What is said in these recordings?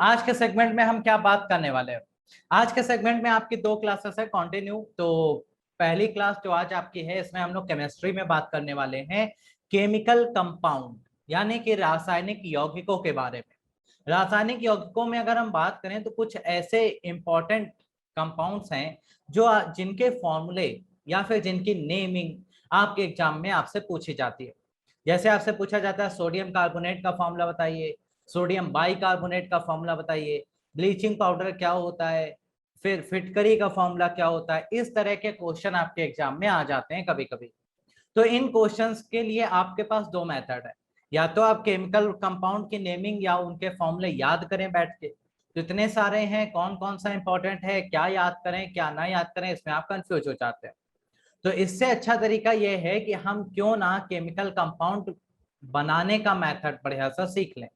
आज के सेगमेंट में हम क्या बात करने वाले हैं। आज के सेगमेंट में आपकी दो क्लासेस है कंटिन्यू। तो पहली क्लास जो आज आपकी है, इसमें हम लोग केमिस्ट्री में बात करने वाले हैं केमिकल कंपाउंड यानी कि रासायनिक यौगिकों के बारे में। रासायनिक यौगिकों में अगर हम बात करें तो कुछ ऐसे इंपॉर्टेंट कंपाउंड्स हैं जो जिनके फॉर्मूले या फिर जिनकी नेमिंग आपके एग्जाम में आपसे पूछी जाती है। जैसे आपसे पूछा जाता है सोडियम कार्बोनेट का फॉर्मूला बताइए, सोडियम बाइकार्बोनेट का फॉर्मूला बताइए, ब्लीचिंग पाउडर क्या होता है, फिर फिटकरी का फॉर्मूला क्या होता है। इस तरह के क्वेश्चन आपके एग्जाम में आ जाते हैं कभी कभी। तो इन क्वेश्चंस के लिए आपके पास दो मेथड है, या तो आप केमिकल कंपाउंड की नेमिंग या उनके फॉर्मूले याद करें बैठ के। तो इतने सारे हैं, कौन कौन सा इंपॉर्टेंट है, क्या याद करें क्या ना याद करें, इसमें आप कंफ्यूज हो जाते हैं। तो इससे अच्छा तरीका यह है कि हम क्यों ना केमिकल कंपाउंड बनाने का मेथड बढ़िया सा सीख लें,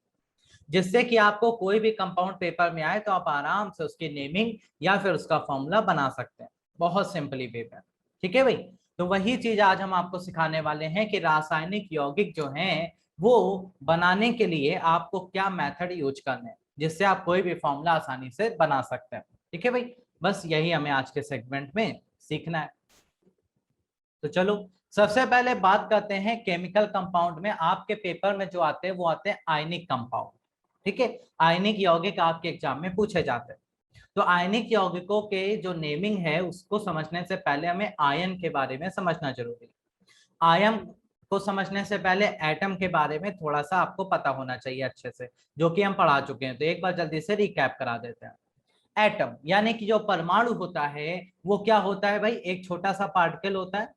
जिससे कि आपको कोई भी कंपाउंड पेपर में आए तो आप आराम से उसकी नेमिंग या फिर उसका फॉर्मूला बना सकते हैं, बहुत सिंपली वे में। ठीक है भाई। तो वही चीज आज हम आपको सिखाने वाले हैं कि रासायनिक यौगिक जो हैं वो बनाने के लिए आपको क्या मेथड यूज करने हैं, जिससे आप कोई भी फॉर्मूला आसानी से बना सकते हैं। ठीक है भाई, बस यही हमें आज के सेगमेंट में सीखना है। तो चलो सबसे पहले बात करते हैं केमिकल कंपाउंड में आपके पेपर में जो आते हैं वो आते हैं आयनिक कंपाउंड। ठीक है, आयनिक यौगिक आपके एग्जाम में पूछे जाते हैं। तो आयनिक यौगिकों के जो नेमिंग है उसको समझने से पहले हमें आयन के बारे में समझना जरूरी है। आयन को समझने से पहले एटम के बारे में थोड़ा सा आपको पता होना चाहिए अच्छे से, जो कि हम पढ़ा चुके हैं। तो एक बार जल्दी से रिकैप करा देते हैं। एटम यानी कि जो परमाणु होता है वो क्या होता है भाई, एक छोटा सा पार्टिकल होता है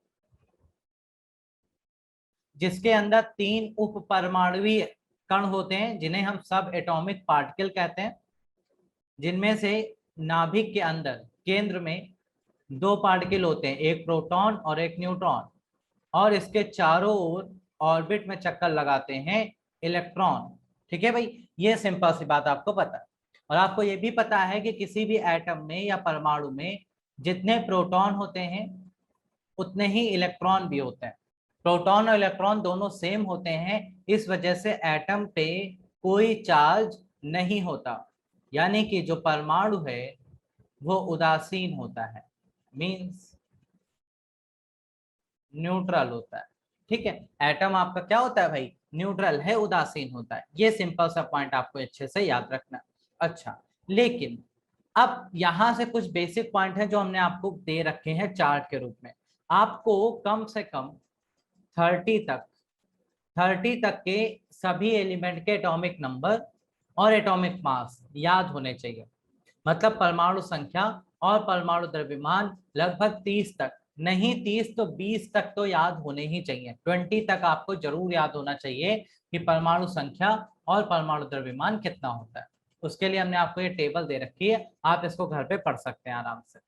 जिसके अंदर तीन उप परमाणुवीय कण होते हैं जिन्हें हम सब एटॉमिक पार्टिकल कहते हैं, जिनमें से नाभिक के अंदर केंद्र में दो पार्टिकल होते हैं, एक प्रोटॉन और एक न्यूट्रॉन, और इसके चारों ओर ऑर्बिट में चक्कर लगाते हैं इलेक्ट्रॉन। ठीक है भाई, ये सिंपल सी बात आपको पता है। और आपको ये भी पता है कि किसी भी एटम में या परमाणु में जितने प्रोटॉन होते हैं उतने ही इलेक्ट्रॉन भी होते हैं। प्रोटॉन और इलेक्ट्रॉन दोनों सेम होते हैं, इस वजह से एटम पे कोई चार्ज नहीं होता, यानी कि जो परमाणु है वो उदासीन होता है, मींस न्यूट्रल होता है। ठीक है, एटम आपका क्या होता है भाई, न्यूट्रल है, उदासीन होता है। ये सिंपल सा पॉइंट आपको अच्छे से याद रखना। अच्छा, लेकिन अब यहां से कुछ बेसिक पॉइंट है जो हमने आपको दे रखे हैं चार्ट के रूप में। आपको कम से कम 30 तक 30 तक के सभी एलिमेंट के एटॉमिक नंबर और एटॉमिक मास याद होने चाहिए। मतलब परमाणु संख्या और परमाणु द्रव्यमान लगभग 30 तक नहीं, 30 तो 20 तक तो याद होने ही चाहिए। 20 तक आपको जरूर याद होना चाहिए कि परमाणु संख्या और परमाणु द्रव्यमान कितना होता है। उसके लिए हमने आपको ये टेबल दे रखी है, आप इसको घर पे पढ़ सकते हैं आराम से।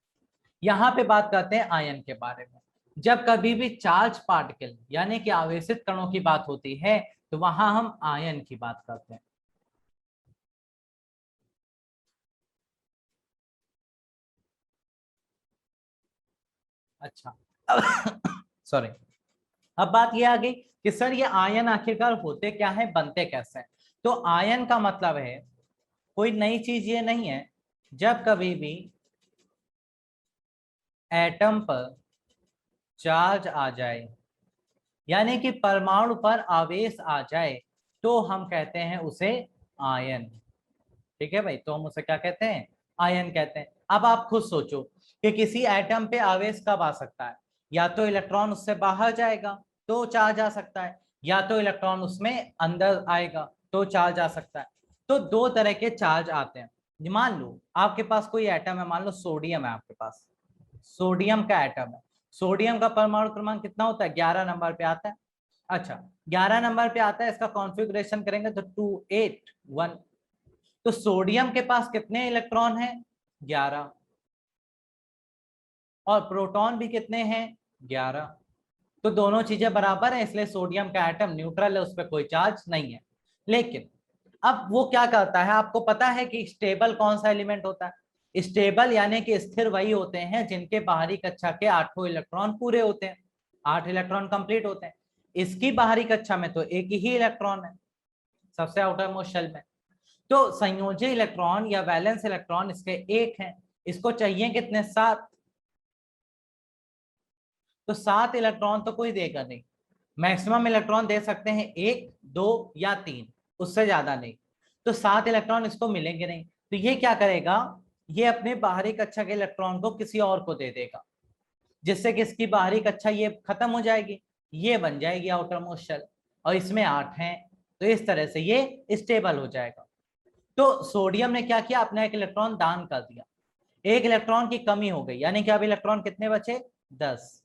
यहाँ पे बात करते हैं आयन के बारे में। जब कभी भी चार्ज पार्टिकल यानी कि आवेशित कणों की बात होती है तो वहां हम आयन की बात करते हैं। अच्छा सॉरी। अब बात ये आ गई कि सर ये आयन आखिरकार होते क्या है, बनते कैसे हैं। तो आयन का मतलब है कोई नई चीज ये नहीं है, जब कभी भी एटम पर चार्ज आ जाए यानी कि परमाणु पर आवेश आ जाए तो हम कहते हैं उसे आयन। ठीक है भाई, तो हम उसे क्या कहते हैं, आयन कहते हैं। अब आप खुद सोचो कि किसी एटम पे आवेश कब आ सकता है, या तो इलेक्ट्रॉन उससे बाहर जाएगा तो चार्ज आ सकता है, या तो इलेक्ट्रॉन उसमें अंदर आएगा तो चार्ज आ सकता है। तो दो तरह के चार्ज आते हैं। मान लो आपके पास कोई एटम है, मान लो सोडियम है आपके पास, सोडियम का एटम है। सोडियम का परमाणु क्रमांक कितना होता है, 11 नंबर पे आता है। अच्छा, 11 नंबर पे आता है, इसका कॉन्फ़िगरेशन करेंगे तो 281। तो सोडियम के पास कितने इलेक्ट्रॉन हैं, 11, और प्रोटॉन भी कितने हैं, 11। तो दोनों चीजें बराबर हैं, इसलिए सोडियम का एटम न्यूट्रल है, उस पर कोई चार्ज नहीं है। लेकिन अब वो क्या करता है, आपको पता है कि स्टेबल कौन सा एलिमेंट होता है। स्टेबल यानी कि स्थिर वही होते हैं जिनके बाहरी कक्षा के 8 इलेक्ट्रॉन पूरे होते हैं, 8 इलेक्ट्रॉन कंप्लीट होते हैं। इसकी बाहरी कक्षा में तो एक ही इलेक्ट्रॉन है, सबसे आउटर मोस्ट शेल में। तो संयोजी इलेक्ट्रॉन या वैलेंस इलेक्ट्रॉन इसके 1 हैं, इसको चाहिए कितने? 7। तो 7 इलेक्ट्रॉन तो कोई देगा नहीं, मैक्सिमम इलेक्ट्रॉन दे सकते हैं 1, 2 या 3, उससे ज्यादा नहीं। तो 7 इलेक्ट्रॉन इसको मिलेंगे नहीं, तो ये क्या करेगा, ये अपने बाहरी कक्षा के इलेक्ट्रॉन को किसी और को दे देगा, जिससे कि इसकी बाहरी कक्षा ये खत्म हो जाएगी, ये बन जाएगी आउटर मोस्ट शेल, और इसमें 8 हैं, तो इस तरह से ये स्टेबल हो जाएगा। तो सोडियम ने क्या किया, अपना एक इलेक्ट्रॉन दान कर दिया, एक इलेक्ट्रॉन की कमी हो गई, यानी कि अब इलेक्ट्रॉन कितने बचे? 10।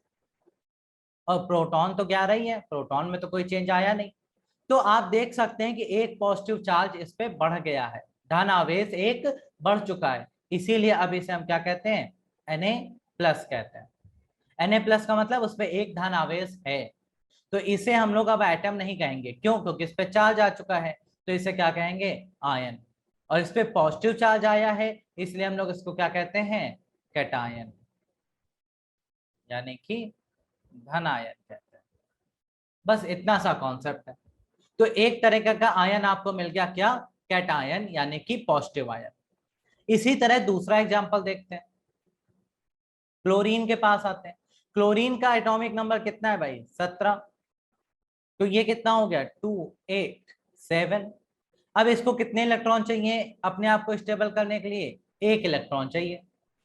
और प्रोटॉन तो 11 ही है, प्रोटॉन में तो कोई चेंज आया नहीं। तो आप देख सकते हैं कि एक पॉजिटिव चार्ज इस पे बढ़ गया है, धन आवेश एक बढ़ चुका है, इसीलिए अब इसे हम क्या कहते हैं? Na+ कहते हैं। Na+ का मतलब उस पे एक धन आवेश है, तो इसे हम लोग अब एटम नहीं कहेंगे, क्यों? क्योंकि इस पे चार्ज आ चुका है, तो इसे क्या कहेंगे? आयन। और इस पे पॉजिटिव चार्ज आया है, इसलिए हम लोग इसको क्या कहते हैं? कैटायन, यानी कि धन आयन कहते हैं। बस इतना सा कॉन्सेप्ट है। तो एक तरीके का आयन आपको मिल गया, क्या? कैटायन, यानी कि पॉजिटिव आयन। इसी तरह दूसरा एग्जांपल देखते हैं, क्लोरीन के पास आते हैं। क्लोरीन का एटॉमिक नंबर कितना है भाई? 17। तो ये कितना हो गया? 2, 8, 7। अब इसको कितने इलेक्ट्रॉन चाहिए अपने आप को स्टेबल करने के लिए? 1 इलेक्ट्रॉन चाहिए।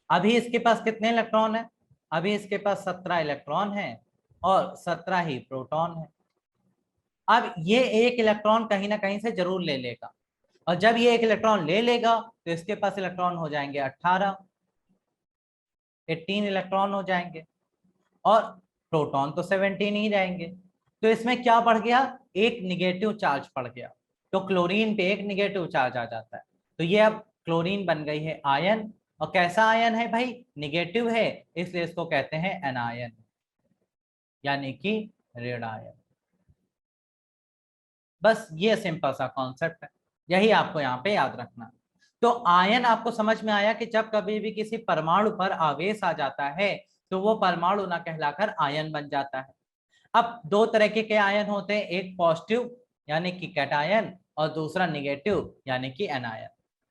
अभी इसके पास कितने इलेक्ट्रॉन है? अभी इसके पास 17 इलेक्ट्रॉन है, और 17 ही प्रोटॉन है। अब ये 1 इलेक्ट्रॉन कहीं ना कहीं से जरूर ले लेगा, और जब ये 1 इलेक्ट्रॉन ले लेगा तो इसके पास इलेक्ट्रॉन हो जाएंगे 18, 18 इलेक्ट्रॉन हो जाएंगे, और प्रोटॉन तो 17 ही रहेंगे। तो इसमें क्या बढ़ गया? एक निगेटिव चार्ज पड़ गया, तो क्लोरीन पे एक निगेटिव चार्ज आ जाता है, तो ये अब क्लोरीन बन गई है आयन। और कैसा आयन है भाई? निगेटिव है, इसलिए इसको कहते हैं एनायन, यानी कि ऋण आयन। बस ये सिंपल सा कॉन्सेप्ट है, यही आपको यहाँ पे याद रखना। तो आयन आपको समझ में आया कि जब कभी भी किसी परमाणु पर आवेश आ जाता है तो वो परमाणु ना कहलाकर आयन बन जाता है। अब दो तरीके के आयन होते हैं, एक पॉजिटिव यानी कि कैटायन, और दूसरा निगेटिव यानी कि एनायन।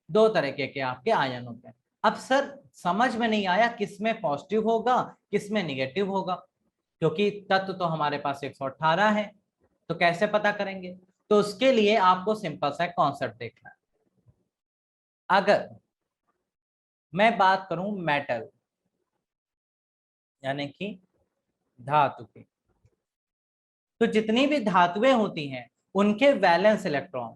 दो तरीके के आपके आयन होते हैं। अब सर समझ में नहीं आया किसमें पॉजिटिव होगा किसमें निगेटिव होगा, क्योंकि तत्व तो हमारे पास 118 है, तो कैसे पता करेंगे? तो उसके लिए आपको सिंपल सा कॉन्सेप्ट देखना है। अगर मैं बात करूं मेटल यानी कि धातु की, तो जितनी भी धातुएं होती हैं उनके वैलेंस इलेक्ट्रॉन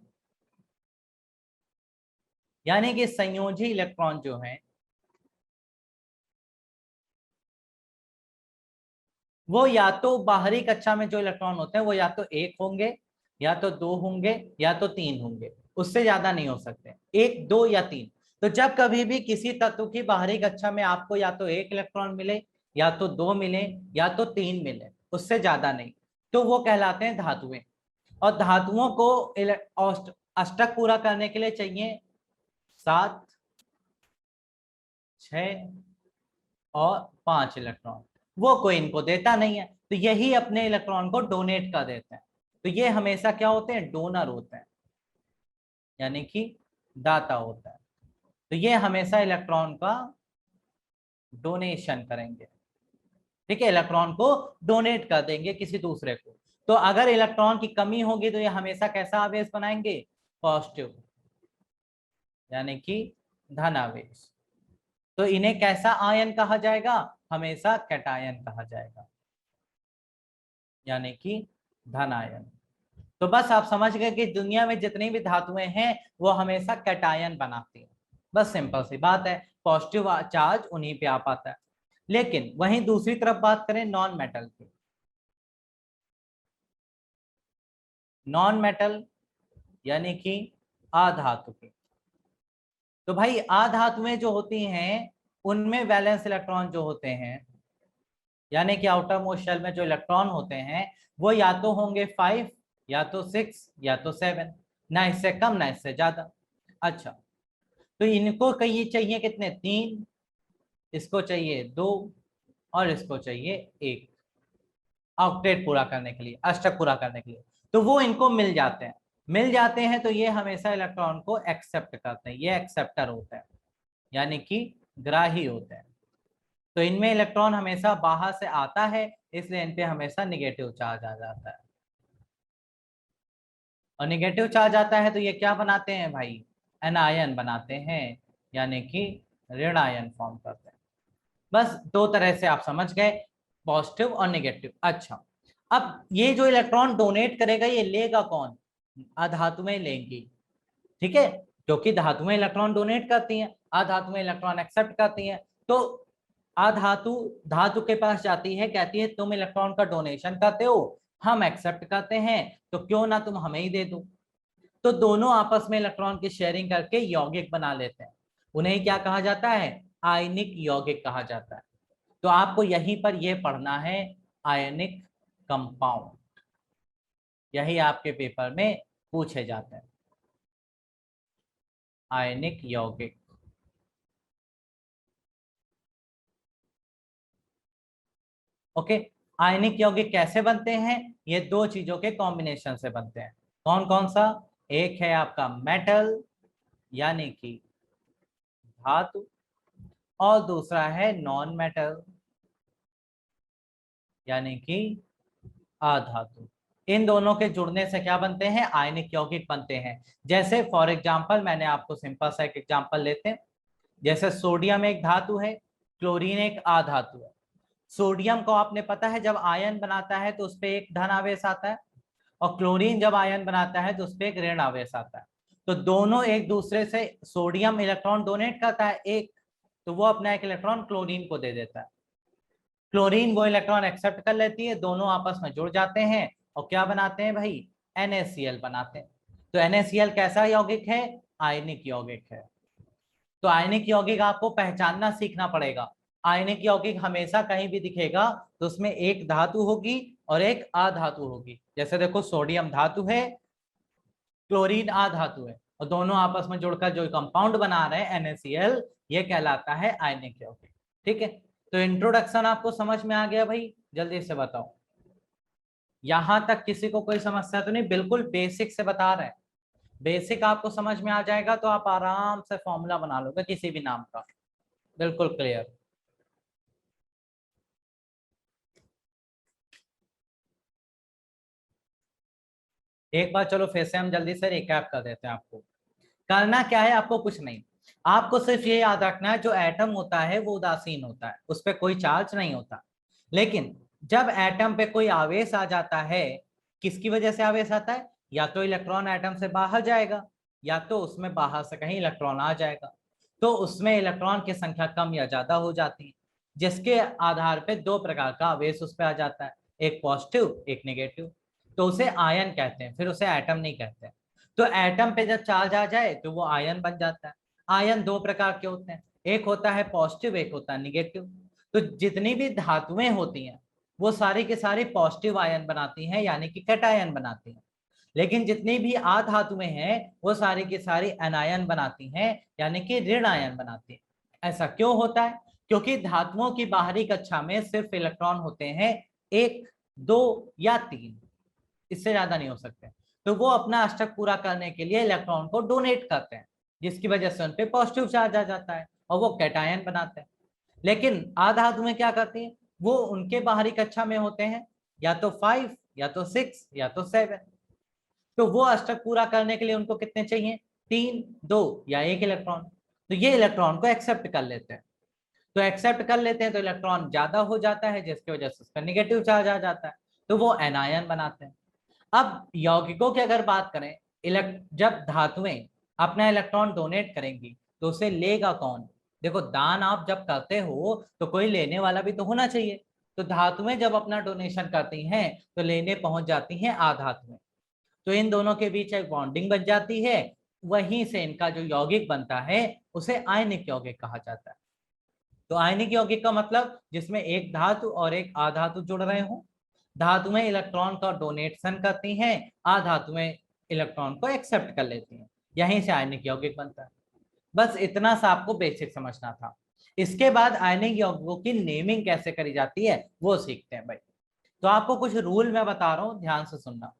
यानी कि संयोजी इलेक्ट्रॉन जो है वो या तो बाहरी कक्षा में जो इलेक्ट्रॉन होते हैं वो या तो 1 होंगे, या तो 2 होंगे, या तो 3 होंगे, उससे ज्यादा नहीं हो सकते, 1, 2 या 3। तो जब कभी भी किसी तत्व की बाहरी कक्षा में आपको या तो 1 इलेक्ट्रॉन मिले, या तो 2 मिले, या तो 3 मिले, उससे ज्यादा नहीं, तो वो कहलाते हैं धातुएं। और धातुओं को अष्टक पूरा करने के लिए चाहिए 7, 6 और 5 इलेक्ट्रॉन, वो कोई इनको देता नहीं है, तो यही अपने इलेक्ट्रॉन को डोनेट कर देते हैं। तो ये हमेशा क्या होते हैं? डोनर होते हैं, यानी कि दाता होता है। तो ये हमेशा इलेक्ट्रॉन का डोनेशन करेंगे, ठीक है, इलेक्ट्रॉन को डोनेट कर देंगे किसी दूसरे को। तो अगर इलेक्ट्रॉन की कमी होगी तो ये हमेशा कैसा आवेश बनाएंगे? पॉजिटिव, यानी कि धन आवेश। तो इन्हें कैसा आयन कहा जाएगा? हमेशा कैटायन कहा जाएगा, यानी कि धन आयन। तो बस आप समझ गए कि दुनिया में जितनी भी धातुएं हैं वो हमेशा कैटायन बनाती हैं। बस सिंपल सी बात है, पॉजिटिव चार्ज उन्हीं पे आ पाता है। लेकिन वहीं दूसरी तरफ बात करें नॉन मेटल की, नॉन मेटल यानी कि अधातु की, तो भाई अधातुएं जो होती हैं उनमें वैलेंस इलेक्ट्रॉन जो होते हैं, यानी कि आउटर मोस्ट शेल में जो इलेक्ट्रॉन होते हैं वो या तो होंगे 5, या तो 6, या तो 7, ना इससे कम ना इससे ज्यादा। अच्छा, तो इनको कहीं चाहिए कितने? 3, इसको चाहिए 2, और इसको चाहिए 1, ऑक्टेट पूरा करने के लिए, अष्टक पूरा करने के लिए, तो वो इनको मिल जाते हैं। मिल जाते हैं तो ये हमेशा इलेक्ट्रॉन को एक्सेप्ट करते हैं, ये एक्सेप्टर होते हैं यानी कि ग्राही होते हैं। तो इनमें इलेक्ट्रॉन हमेशा बाहर से आता है, इसलिए इन पे हमेशा निगेटिव चार्ज आ जाता है। और निगेटिव चार्ज आता है तो ये क्या बनाते हैं भाई, एनायन बनाते हैं, यानी कि ऋण आयन फॉर्म करते हैं। बस दो तरह से आप समझ गए, पॉजिटिव और नेगेटिव। अच्छा, अब ये जो इलेक्ट्रॉन डोनेट करेगा ये लेगा कौन, अधातुएं लेंगी, ठीक है, क्योंकि धातुएं इलेक्ट्रॉन डोनेट करती हैं, अधातुएं इलेक्ट्रॉन एक्सेप्ट करती हैं। तो अधातु धातु के पास जाती है, कहती है तुम इलेक्ट्रॉन का डोनेशन करते हो, हम एक्सेप्ट करते हैं, तो क्यों ना तुम हमें ही दे दो। तो दोनों आपस में इलेक्ट्रॉन की शेयरिंग करके यौगिक बना लेते हैं, उन्हें क्या कहा जाता है, आयनिक यौगिक कहा जाता है। तो आपको यहीं पर यह पढ़ना है, आयनिक कंपाउंड, यही आपके पेपर में पूछे जाते हैं, आयनिक यौगिक। ओके, आयनिक यौगिक कैसे बनते हैं, ये दो चीजों के कॉम्बिनेशन से बनते हैं। कौन कौन सा, एक है आपका मेटल यानी कि धातु, और दूसरा है नॉन मेटल यानी कि अधातु। इन दोनों के जुड़ने से क्या बनते हैं, आयनिक यौगिक बनते हैं। जैसे फॉर एग्जांपल मैंने आपको सिंपल सा एक एग्जांपल लेते हैं, जैसे सोडियम एक धातु है, क्लोरीन एक अधातु है। सोडियम को आपने पता है जब आयन बनाता है तो उस पर एक धन आवेश आता है, और क्लोरीन जब आयन बनाता है तो उस पर एक ऋण आवेश आता है। तो दोनों एक दूसरे से, सोडियम इलेक्ट्रॉन डोनेट करता है एक, तो वो अपना एक इलेक्ट्रॉन क्लोरीन को दे देता है, क्लोरीन वो इलेक्ट्रॉन एक्सेप्ट कर लेती है, दोनों आपस में जुड़ जाते हैं और क्या बनाते हैं भाई, NaCl बनाते हैं। तो NaCl कैसा यौगिक है, आयनिक यौगिक है। तो आयनिक यौगिक आपको पहचानना सीखना पड़ेगा। आयनिक यौगिक हमेशा कहीं भी दिखेगा तो उसमें एक धातु होगी और एक अधातु होगी। जैसे देखो सोडियम धातु है, क्लोरीन अधातु है, और दोनों आपस में जुड़कर जो कंपाउंड बना रहे हैं NaCl, ये कहलाता है आयनिक यौगिक। ठीक है, तो इंट्रोडक्शन आपको समझ में आ गया भाई, जल्दी से बताओ, यहां तक किसी को कोई समस्या तो नहीं, बिल्कुल बेसिक से बता रहे हैं। बेसिक आपको समझ में आ जाएगा तो आप आराम से फॉर्मूला बना लोगे किसी भी नाम का, बिल्कुल क्लियर। एक बार चलो फिर से हम जल्दी से रिकैप कर देते हैं आपको। करना क्या है, आपको कुछ नहीं, आपको सिर्फ ये याद रखना है जो एटम होता है वो उदासीन होता है, उस पर कोई चार्ज नहीं होता। लेकिन जब एटम पे कोई आवेश आ जाता है, किसकी वजह से आवेश आता है, या तो इलेक्ट्रॉन एटम से बाहर जाएगा, या तो उसमें बाहर से कहीं इलेक्ट्रॉन आ जाएगा, तो उसमें इलेक्ट्रॉन की संख्या कम या ज्यादा हो जाती है, जिसके आधार पे दो प्रकार का आवेश उस पर आ जाता है, एक पॉजिटिव एक नेगेटिव। तो उसे आयन कहते हैं, फिर उसे एटम नहीं कहते हैं। तो एटम पे जब चार्ज आ जाए तो वो आयन बन जाता है। आयन दो प्रकार के होते हैं, एक होता है पॉजिटिव, एक होता है निगेटिव। तो जितनी भी धातुएं होती हैं वो सारी की सारी पॉजिटिव आयन बनाती हैं, यानी कि कैटायन बनाती हैं। लेकिन जितनी भी अधातुएं हैं वो सारी की सारी एनायन बनाती हैं, यानी कि ऋण आयन बनाती हैं। ऐसा क्यों होता है, क्योंकि धातुओं की बाहरी कक्षा में सिर्फ इलेक्ट्रॉन होते हैं एक, दो या तीन, इससे ज्यादा नहीं हो सकते। तो वो अपना अष्टक पूरा करने के लिए इलेक्ट्रॉन को डोनेट करते हैं, जिसकी वजह से उन पे पॉजिटिव चार्ज आ जाता है और वो कैटायन बनाते हैं। लेकिन अधातुएं क्या करती हैं, वो उनके बाहरी कक्षा में होते हैं या तो 5 या तो 6 या तो 7। तो वो अष्टक पूरा करने के लिए उनको कितने चाहिए, 3, 2 या 1 इलेक्ट्रॉन। तो ये इलेक्ट्रॉन को एक्सेप्ट कर लेते हैं। तो एक्सेप्ट कर लेते हैं तो इलेक्ट्रॉन ज्यादा हो जाता है, जिसकी वजह से उसका निगेटिव चार्ज आ जाता है, तो वो एनायन बनाते हैं। अब यौगिकों की अगर बात करें, जब धातुएं अपना इलेक्ट्रॉन डोनेट करेंगी तो उसे लेगा कौन, देखो दान आप जब करते हो तो कोई लेने वाला भी तो होना चाहिए। तो धातुएं जब अपना डोनेशन करती हैं तो लेने पहुंच जाती हैं अधातुएं, तो इन दोनों के बीच एक बॉन्डिंग बन जाती है, वहीं से इनका जो यौगिक बनता है उसे आयनिक यौगिक कहा जाता है। तो आयनिक यौगिक का मतलब जिसमें एक धातु और एक अधातु जुड़ रहे हो, धातुएं इलेक्ट्रॉन का डोनेशन करती हैं, अधातुएं इलेक्ट्रॉन को एक्सेप्ट कर लेती हैं, यहीं से आयनिक यौगिक बनता है। बस इतना सा आपको बेसिक समझना था। इसके बाद आयनिक यौगिकों की नेमिंग कैसे करी जाती है वो सीखते हैं भाई। तो आपको कुछ रूल मैं बता रहा हूं, ध्यान से सुनना।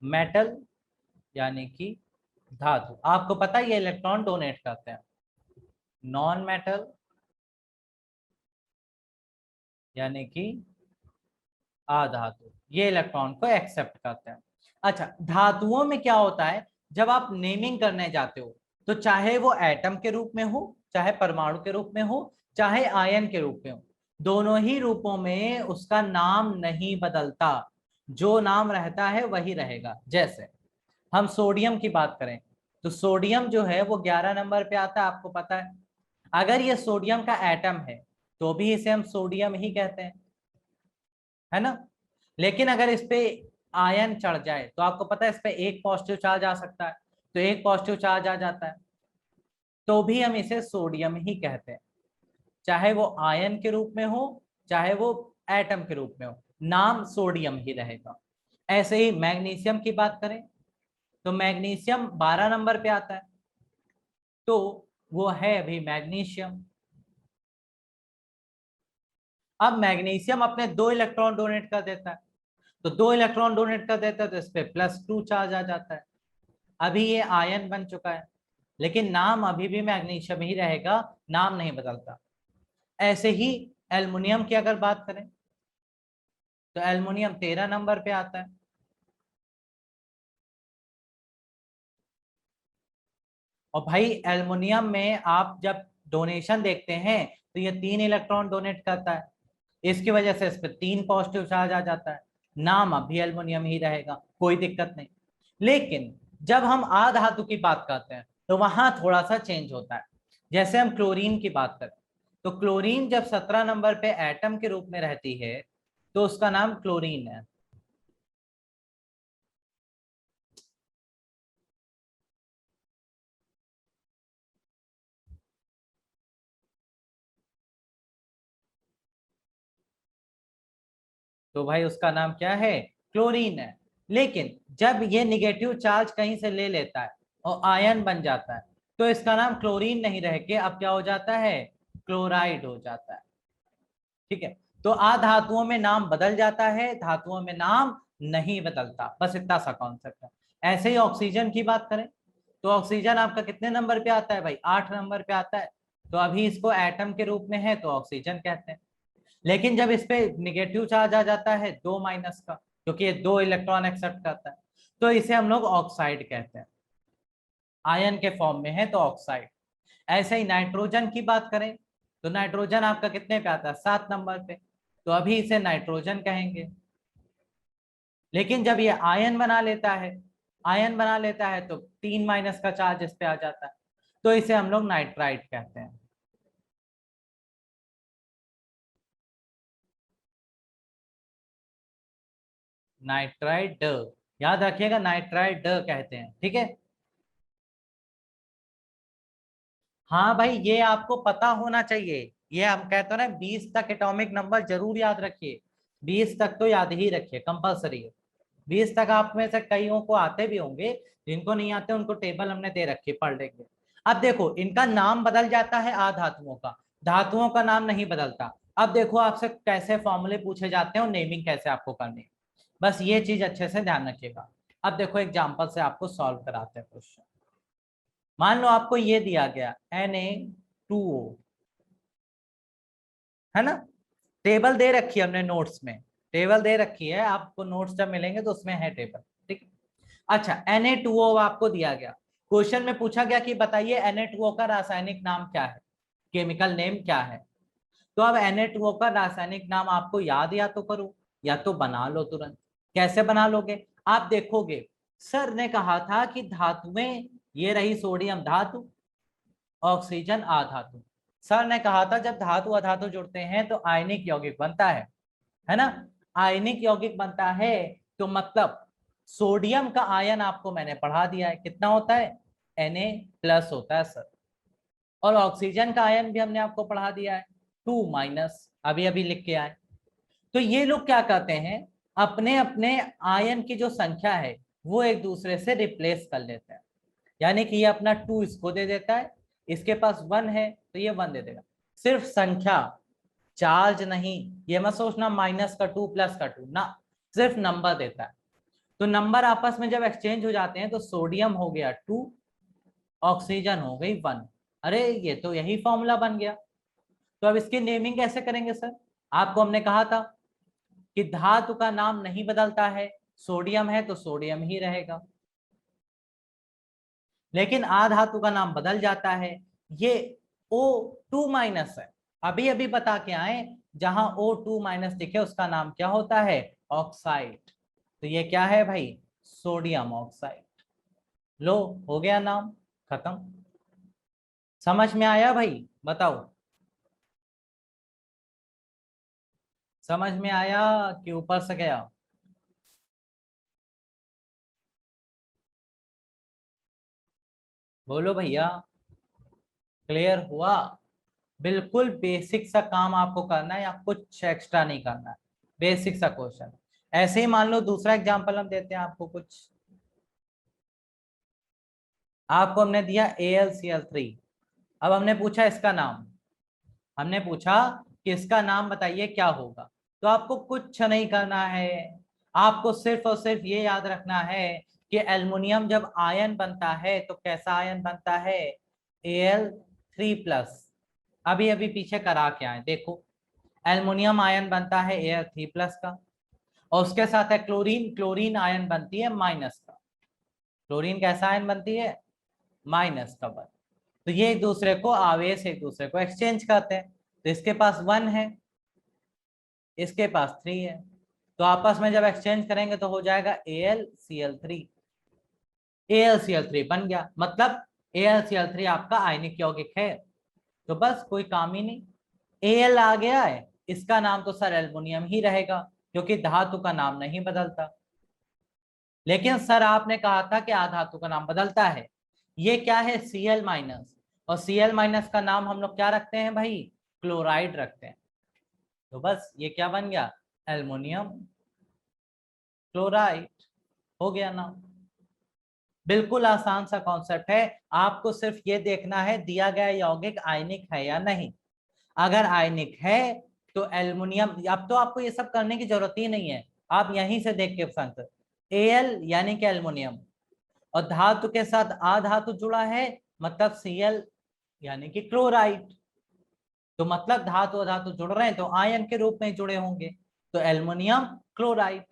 मेटल यानी कि धातु। आपको पता है ये इलेक्ट्रॉन डोनेट करते हैं। नॉन मेटल यानी कि अधातु, ये इलेक्ट्रॉन को एक्सेप्ट करते हैं। अच्छा, धातुओं में क्या होता है, जब आप नेमिंग करने जाते हो तो चाहे वो एटम के रूप में हो, चाहे परमाणु के रूप में हो, चाहे आयन के रूप में हो, दोनों ही रूपों में उसका नाम नहीं बदलता, जो नाम रहता है वही रहेगा। जैसे हम सोडियम की बात करें तो सोडियम जो है वो 11 नंबर पे आता है, आपको पता है। अगर ये सोडियम का एटम है तो भी इसे हम सोडियम ही कहते हैं, है ना। लेकिन अगर इस पे आयन चढ़ जाए तो आपको पता है इस पे एक पॉजिटिव चार्ज आ सकता है, तो एक पॉजिटिव चार्ज आ जाता है, तो भी हम इसे सोडियम ही कहते हैं, चाहे वो आयन के रूप में हो, चाहे वो एटम के रूप में हो, नाम सोडियम ही रहेगा। ऐसे ही मैग्नीशियम की बात करें तो मैग्नीशियम 12 नंबर पे आता है, तो वो है अभी मैग्नीशियम। अब मैग्नीशियम अपने 2 इलेक्ट्रॉन डोनेट कर देता है, तो 2 इलेक्ट्रॉन डोनेट कर देता है तो इस पे +2 चार्ज आ जाता है। अभी ये आयन बन चुका है, लेकिन नाम अभी भी मैग्नीशियम ही रहेगा, नाम नहीं बदलता। ऐसे ही एल्युमिनियम की अगर बात करें तो एल्युमिनियम 13 नंबर पे आता है। और भाई एल्युमिनियम में आप जब डोनेशन देखते हैं तो ये 3 इलेक्ट्रॉन डोनेट करता है, इसकी वजह से इस पर 3 पॉजिटिव चार्ज आ जाता है, नाम अभी एल्युमिनियम ही रहेगा, कोई दिक्कत नहीं। लेकिन जब हम अधातु की बात करते हैं तो वहां थोड़ा सा चेंज होता है। जैसे हम क्लोरीन की बात करें तो क्लोरीन जब 17 नंबर पे एटम के रूप में रहती है तो उसका नाम क्लोरीन है। तो भाई उसका नाम क्या है, क्लोरीन है। लेकिन जब ये निगेटिव चार्ज कहीं से ले लेता है और आयन बन जाता है तो इसका नाम क्लोरीन नहीं रह के अब क्या हो जाता है, क्लोराइड हो जाता है। ठीक है, तो अधातुओं में नाम बदल जाता है, धातुओं में नाम नहीं बदलता, बस इतना सा कॉन्सेप्ट है। ऐसे ही ऑक्सीजन की बात करें तो ऑक्सीजन आपका कितने नंबर पे आता है भाई, 8 नंबर पे आता है, तो अभी इसको एटम के रूप में है तो ऑक्सीजन कहते हैं। लेकिन जब इस पे निगेटिव चार्ज आ जाता है 2- का, क्योंकि ये 2 इलेक्ट्रॉन एक्सेप्ट करता है, तो इसे हम लोग ऑक्साइड कहते हैं, आयन के फॉर्म में है तो ऑक्साइड। ऐसे ही नाइट्रोजन की बात करें तो नाइट्रोजन आपका कितने पे आता है, 7 नंबर पे, तो अभी इसे नाइट्रोजन कहेंगे। लेकिन जब ये आयन बना लेता है, आयन बना लेता है तो 3- का चार्ज इस पे आ जाता है, तो इसे हम लोग नाइट्राइट कहते हैं। नाइट्राइड, याद रखिएगा नाइट्राइड कहते हैं, ठीक है। हाँ भाई ये आपको पता होना चाहिए, ये हम कहते हैं ना 20 तक एटॉमिक नंबर जरूर याद रखिए, 20 तक तो याद ही रखिए, कंपलसरी है। 20 तक आप में से कईयों को आते भी होंगे, जिनको नहीं आते उनको टेबल हमने दे रखी है, पढ़ लेंगे। अब देखो इनका नाम बदल जाता है अधातुओं का, धातुओं का नाम नहीं बदलता। अब देखो आपसे कैसे फॉर्मूले पूछे जाते हैं और नेमिंग कैसे आपको करनी है, बस ये चीज अच्छे से ध्यान रखिएगा। अब देखो एग्जाम्पल से आपको सॉल्व कराते हैं क्वेश्चन। मान लो आपको ये दिया गया Na2O, है ना, टेबल दे रखी है हमने नोट्स में, टेबल दे रखी है आपको, नोट्स जब मिलेंगे तो उसमें है टेबल, ठीक है। अच्छा Na2O आपको दिया गया, क्वेश्चन में पूछा गया कि बताइए Na2O का रासायनिक नाम क्या है, केमिकल नेम क्या है। तो अब Na2O का रासायनिक नाम आपको याद या तो करो या तो बना लो तुरंत। कैसे बना लोगे, आप देखोगे सर ने कहा था कि धातुएं, ये रही सोडियम धातु, ऑक्सीजन अधातु। सर ने कहा था जब धातु अधातु जुड़ते हैं तो आयनिक यौगिक बनता है ना। आयनिक यौगिक बनता है तो मतलब सोडियम का आयन आपको मैंने पढ़ा दिया है, कितना होता है, Na+ होता है सर। और ऑक्सीजन का आयन भी हमने आपको पढ़ा दिया है, 2-, अभी अभी लिख के आए। तो ये लोग क्या करते हैं, अपने अपने आयन की जो संख्या है वो एक दूसरे से रिप्लेस कर लेते हैं। यानी कि ये अपना 2 इसको दे देता है, इसके पास 1 है तो ये 1 दे देगा, सिर्फ संख्या, चार्ज नहीं। ये मत सोचना -2 +2 ना, सिर्फ नंबर देता है। तो नंबर आपस में जब एक्सचेंज हो जाते हैं तो सोडियम हो गया 2, ऑक्सीजन हो गई 1। अरे ये तो यही फॉर्मूला बन गया। तो अब इसकी नेमिंग कैसे करेंगे सर? आपको हमने कहा था कि धातु का नाम नहीं बदलता है, सोडियम है तो सोडियम ही रहेगा, लेकिन आधातु का नाम बदल जाता है। ये O2- है, अभी अभी बता के आए, जहां O2- दिखे उसका नाम क्या होता है? ऑक्साइड। तो ये क्या है भाई? Sodium oxide. लो, हो गया नाम, खत्म। समझ में आया भाई? बताओ, समझ में आया कि ऊपर से गया? बोलो भैया, क्लियर हुआ? बिल्कुल बेसिक सा काम आपको करना है, या कुछ एक्स्ट्रा नहीं करना है, बेसिक सा क्वेश्चन। ऐसे ही मान लो दूसरा एग्जांपल हम देते हैं आपको कुछ। आपको हमने दिया AlCl3। अब हमने पूछा इसका नाम, हमने पूछा कि इसका नाम बताइए क्या होगा। तो आपको कुछ नहीं करना है, आपको सिर्फ और सिर्फ ये याद रखना है कि एल्युमिनियम जब आयन बनता है तो कैसा आयन बनता है? Al3+। अभी अभी पीछे करा के आए, देखो एल्युमिनियम आयन बनता है Al3+ का, और उसके साथ है क्लोरीन, क्लोरीन आयन बनती है माइनस का। क्लोरीन कैसा आयन बनती है? माइनस का बन। तो ये एक दूसरे को आवेश, एक दूसरे को एक्सचेंज करते हैं। तो इसके पास 1 है, इसके पास 3 है, तो आपस में जब एक्सचेंज करेंगे तो हो जाएगा AlCl3। AlCl3 बन गया, मतलब AlCl3 आपका आयनिक यौगिक है। तो बस कोई काम ही नहीं, Al आ गया है, इसका नाम तो सर एल्युमिनियम ही रहेगा, क्योंकि धातु का नाम नहीं बदलता। लेकिन सर आपने कहा था कि आधातु का नाम बदलता है। ये क्या है? Cl-, और Cl- का नाम हम लोग क्या रखते हैं भाई? क्लोराइड रखते हैं। तो बस ये क्या बन गया? Aluminium chloride. हो गया ना? बिल्कुल आसान सा कॉन्सेप्ट है। आपको सिर्फ ये देखना है दिया गया यौगिक आयनिक है या नहीं। अगर आयनिक है तो एल्युमिनियम, अब तो आपको ये सब करने की जरूरत ही नहीं है, आप यहीं से देख के समझ। Al यानी कि एल्युमिनियम, और धातु के साथ आधातु जुड़ा है, मतलब Cl यानी कि क्लोराइड। तो मतलब धातु धातु जुड़ रहे हैं तो आयन के रूप में जुड़े होंगे, तो एल्युमिनियम क्लोराइड,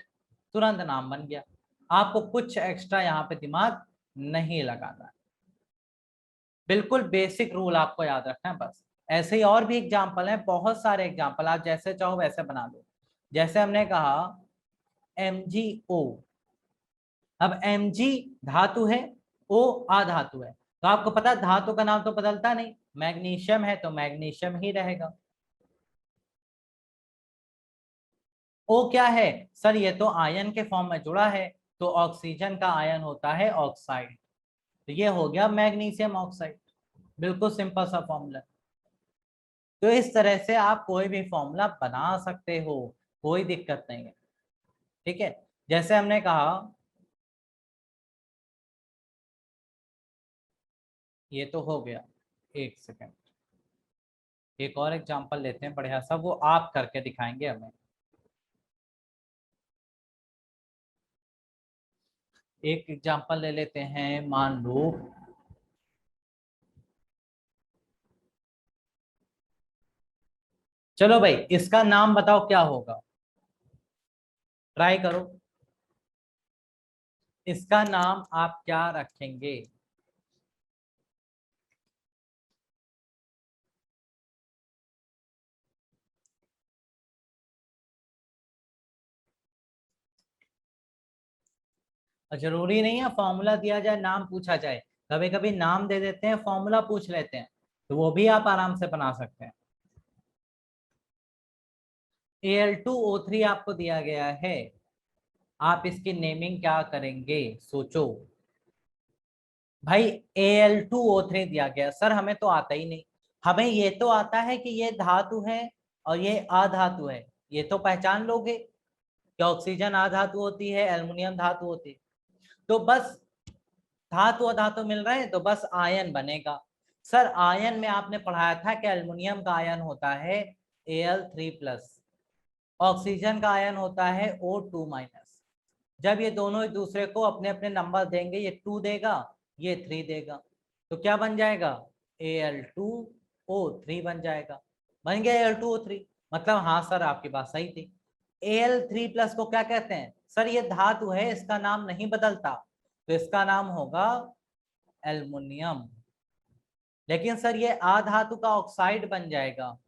तुरंत नाम बन गया। आपको कुछ एक्स्ट्रा यहाँ पे दिमाग नहीं लगाना है, बिल्कुल बेसिक रूल आपको याद रखना है बस। ऐसे ही और भी एग्जाम्पल हैं, बहुत सारे एग्जाम्पल, आप जैसे चाहो वैसे बना लो। जैसे हमने कहा MgO, अब Mg धातु है, O अधातु है, तो आपको पता है धातु का नाम तो बदलता नहीं, मैग्नीशियम है तो मैग्नीशियम ही रहेगा। O क्या है सर? ये तो आयन के फॉर्म में जुड़ा है, तो ऑक्सीजन का आयन होता है ऑक्साइड, तो ये हो गया मैग्नीशियम ऑक्साइड। बिल्कुल सिंपल सा फॉर्मूला। तो इस तरह से आप कोई भी फॉर्मूला बना सकते हो, कोई दिक्कत नहीं है, ठीक है। जैसे हमने कहा, ये तो हो गया, एक सेकेंड, एक और एग्जांपल लेते हैं बढ़िया सा, वो आप करके दिखाएंगे हमें। एक एग्जांपल ले लेते हैं, मान लो, चलो भाई इसका नाम बताओ क्या होगा, ट्राई करो। इसका नाम आप क्या रखेंगे? जरूरी नहीं है फॉर्मूला दिया जाए नाम पूछा जाए, कभी कभी नाम दे देते हैं फॉर्मूला पूछ लेते हैं, तो वो भी आप आराम से बना सकते हैं। Al2O3 आपको दिया गया है, आप इसकी नेमिंग क्या करेंगे सोचो। भाई Al2O3 दिया गया, सर हमें तो आता ही नहीं, हमें ये तो आता है कि ये धातु है और ये अधातु है, ये तो पहचान लोगे कि ऑक्सीजन अधातु होती है, एल्युमिनियम धातु होती है। तो बस धातु अधातु मिल रहे हैं तो बस आयन बनेगा। सर आयन में आपने पढ़ाया था कि एल्युमिनियम का आयन होता है Al3+, ऑक्सीजन का आयन होता है O2-। जब ये दोनों एक दूसरे को अपने अपने नंबर देंगे, ये 2 देगा, ये 3 देगा, तो क्या बन जाएगा, Al2O3 बन जाएगा। बन गया Al2O3। मतलब हाँ सर आपकी बात सही थी। Al3+ को क्या कहते हैं सर, ये धातु है, इसका नाम नहीं बदलता, तो इसका नाम होगा एल्युमिनियम। लेकिन सर ये अधातु का ऑक्साइड बन जाएगा,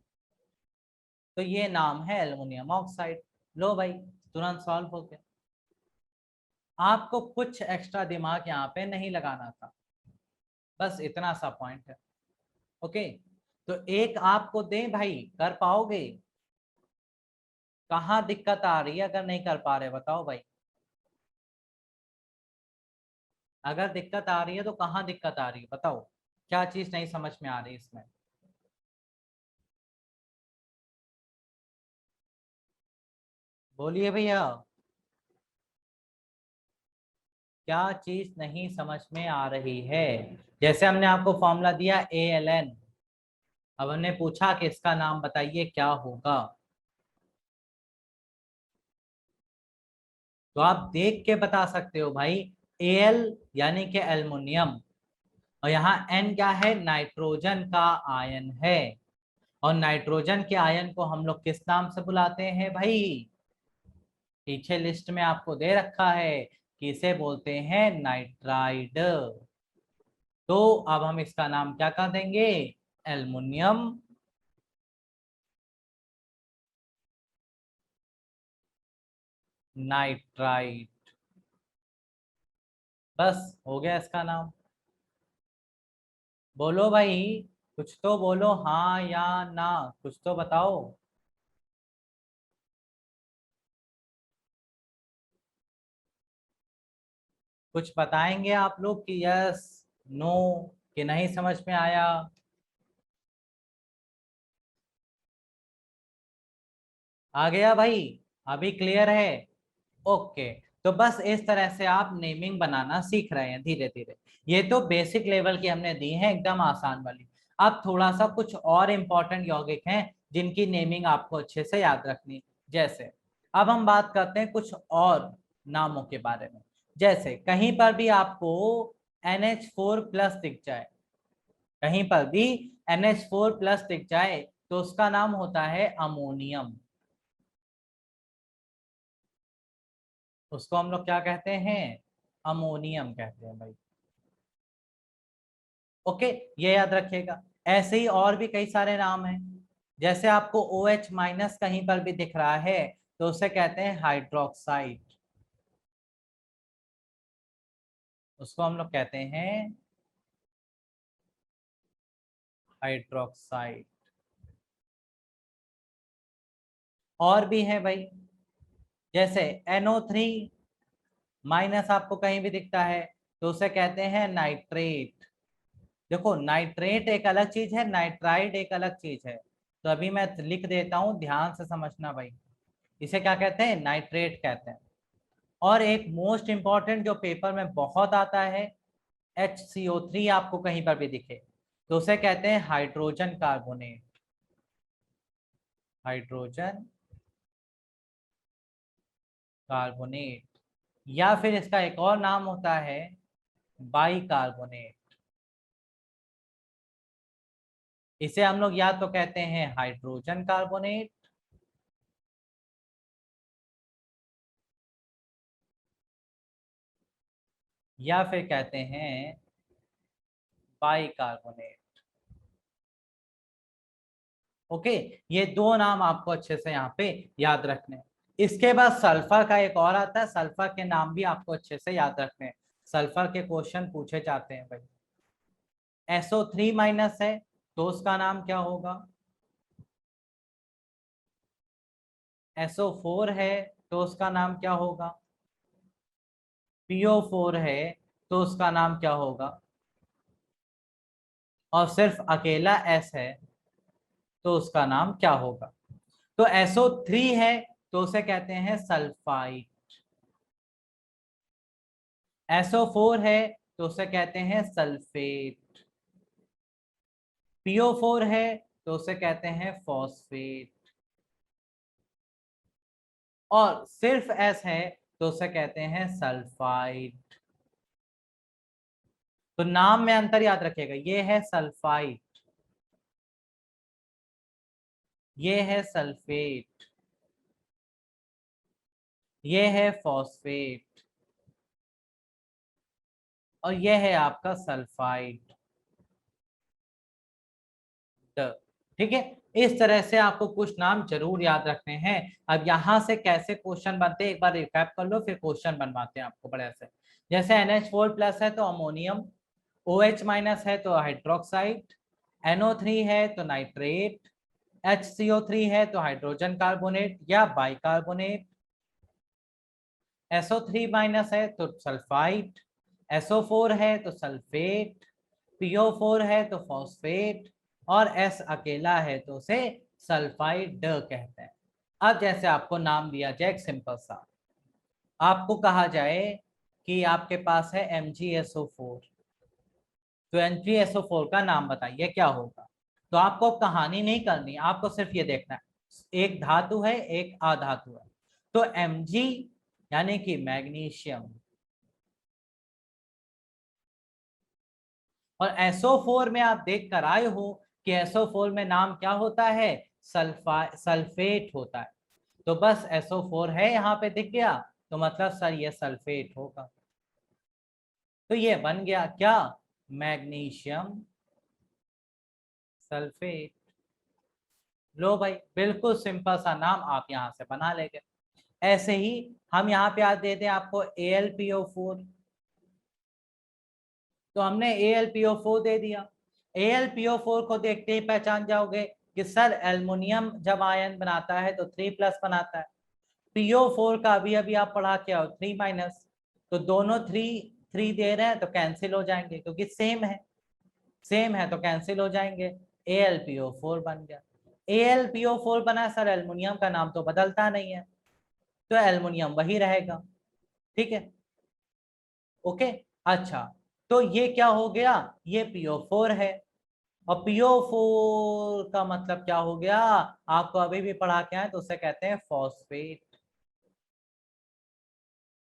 तो ये नाम है एल्युमिनियम ऑक्साइड। लो भाई, तुरंत सॉल्व हो गया। आपको कुछ एक्स्ट्रा दिमाग यहाँ पे नहीं लगाना था, बस इतना सा पॉइंट है। ओके, तो एक आपको दें भाई, कर पाओगे? कहाँ दिक्कत आ रही है, अगर नहीं कर पा रहे बताओ भाई। अगर दिक्कत आ रही है तो कहाँ दिक्कत आ रही है बताओ, क्या चीज नहीं समझ में आ रही इसमें? बोलिए भैया, क्या चीज नहीं समझ में आ रही है? जैसे हमने आपको फॉर्मूला दिया ALN, अब हमने पूछा कि इसका नाम बताइए क्या होगा, तो आप देख के बता सकते हो भाई। Al यानी कि एल्युमिनियम, और यहाँ N क्या है, नाइट्रोजन का आयन है। और नाइट्रोजन के आयन को हम लोग किस नाम से बुलाते हैं भाई? पीछे लिस्ट में आपको दे रखा है कि इसे बोलते हैं नाइट्राइड। तो अब हम इसका नाम क्या कर देंगे, एल्युमिनियम नाइट्राइड। बस हो गया इसका नाम। बोलो भाई, कुछ तो बोलो, हाँ या ना, कुछ तो बताओ। कुछ बताएंगे आप लोग कि यस, नो, कि नहीं समझ में आया? आ गया भाई, अभी क्लियर है? ओके, तो बस इस तरह से आप नेमिंग बनाना सीख रहे हैं धीरे धीरे। ये तो बेसिक लेवल की हमने दी है, एकदम आसान वाली। अब थोड़ा सा कुछ और इम्पोर्टेंट यौगिक हैं जिनकी नेमिंग आपको अच्छे से याद रखनी। जैसे अब हम बात करते हैं कुछ और नामों के बारे में। जैसे कहीं पर भी आपको NH4+ दिख जाए, कहीं पर भी NH4+ दिख जाए, तो उसका नाम होता है अमोनियम। उसको हम लोग क्या कहते हैं, अमोनियम कहते हैं भाई। ओके, ये याद रखिएगा। ऐसे ही और भी कई सारे नाम हैं। जैसे आपको OH- कहीं पर भी दिख रहा है, तो उसे कहते हैं हाइड्रोक्साइड। उसको हम लोग कहते हैं हाइड्रोक्साइड। और भी है भाई, जैसे NO3- आपको कहीं भी दिखता है, तो उसे कहते हैं नाइट्रेट। देखो, नाइट्रेट एक अलग चीज है, नाइट्राइड एक अलग चीज है। तो अभी मैं लिख देता हूं, ध्यान से समझना भाई। इसे क्या कहते हैं, नाइट्रेट कहते हैं। और एक मोस्ट इंपॉर्टेंट जो पेपर में बहुत आता है, HCO3 आपको कहीं पर भी दिखे, तो उसे कहते हैं हाइड्रोजन कार्बोनेट। हाइड्रोजन कार्बोनेट, या फिर इसका एक और नाम होता है बाई कार्बोनेट। इसे हम लोग या तो कहते हैं हाइड्रोजन कार्बोनेट, या फिर कहते हैं बाई कार्बोनेट। ओके, ये दो नाम आपको अच्छे से यहाँ पे याद रखने हैं। इसके बाद सल्फर का एक और आता है, सल्फर के नाम भी आपको अच्छे से याद रखने हैं। सल्फर के क्वेश्चन पूछे जाते हैं भाई। SO3- है, तो उसका नाम क्या होगा? SO4 है, तो उसका नाम क्या होगा? PO4 है, तो उसका नाम क्या होगा? और सिर्फ अकेला S है, तो उसका नाम क्या होगा? तो SO3 है, तो उसे कहते हैं सल्फाइड। SO4 है, तो उसे कहते हैं सल्फेट। PO4 है, तो उसे कहते हैं फॉस्फेट। और सिर्फ S है, तो उसे कहते हैं सल्फाइड। तो नाम में अंतर याद रखिएगा, ये है सल्फाइड, ये है सल्फेट, ये है फॉस्फेट, और ये है आपका सल्फाइड। ठीक है, इस तरह से आपको कुछ नाम जरूर याद रखने हैं। अब यहाँ से कैसे क्वेश्चन बनते हैं एक बार रिकैप कर लो, फिर क्वेश्चन बनवाते हैं आपको बड़े से। जैसे NH4+ है तो अमोनियम, OH- है तो हाइड्रोक्साइड, NO3 है तो नाइट्रेट, HCO3 है तो हाइड्रोजन कार्बोनेट या बाइकार्बोनेट, SO3- है तो सल्फाइड, SO4 है तो सल्फेट, PO4 है तो फॉस्फेट, और S अकेला है तो उसे सल्फाइड कहते हैं। अब जैसे आपको नाम दिया जाए एक सिंपल सा, आपको कहा जाए कि आपके पास है MgSO4, तो MgSO4 का नाम बताइए क्या होगा। तो आपको कहानी नहीं करनी, आपको सिर्फ ये देखना है एक धातु है एक अधातु है, तो Mg यानी कि मैग्नीशियम, और SO4 में आप देख कर आए हो कि SO4 में नाम क्या होता है, सल्फेट होता है। तो बस SO4 है यहाँ पे दिख गया, तो मतलब सर ये सल्फेट होगा। तो ये बन गया क्या, मैग्नीशियम सल्फेट। लो भाई, बिल्कुल सिंपल सा नाम आप यहाँ से बना लेंगे। ऐसे ही हम यहाँ पे आज देते हैं आपको AlPO4, तो हमने AlPO4 दे दिया। AlPO4 को देखते ही पहचान जाओगे कि सर एल्युमिनियम जब आयन बनाता है तो 3+ बनाता है। PO4 का अभी अभी आप पढ़ा के आओ 3-, तो दोनों 3 दे रहे हैं तो कैंसिल हो जाएंगे क्योंकि सेम है तो कैंसिल हो जाएंगे। AlPO4 बन गया। AlPO4 बना सर, एल्युमिनियम का नाम तो बदलता नहीं है, तो एल्युमिनियम वही रहेगा। ठीक है, ओके। अच्छा, तो ये क्या हो गया, ये PO4 है, और PO4 का मतलब क्या हो गया, आपको अभी भी पढ़ा के आए तो उसे कहते हैं फॉस्फेट।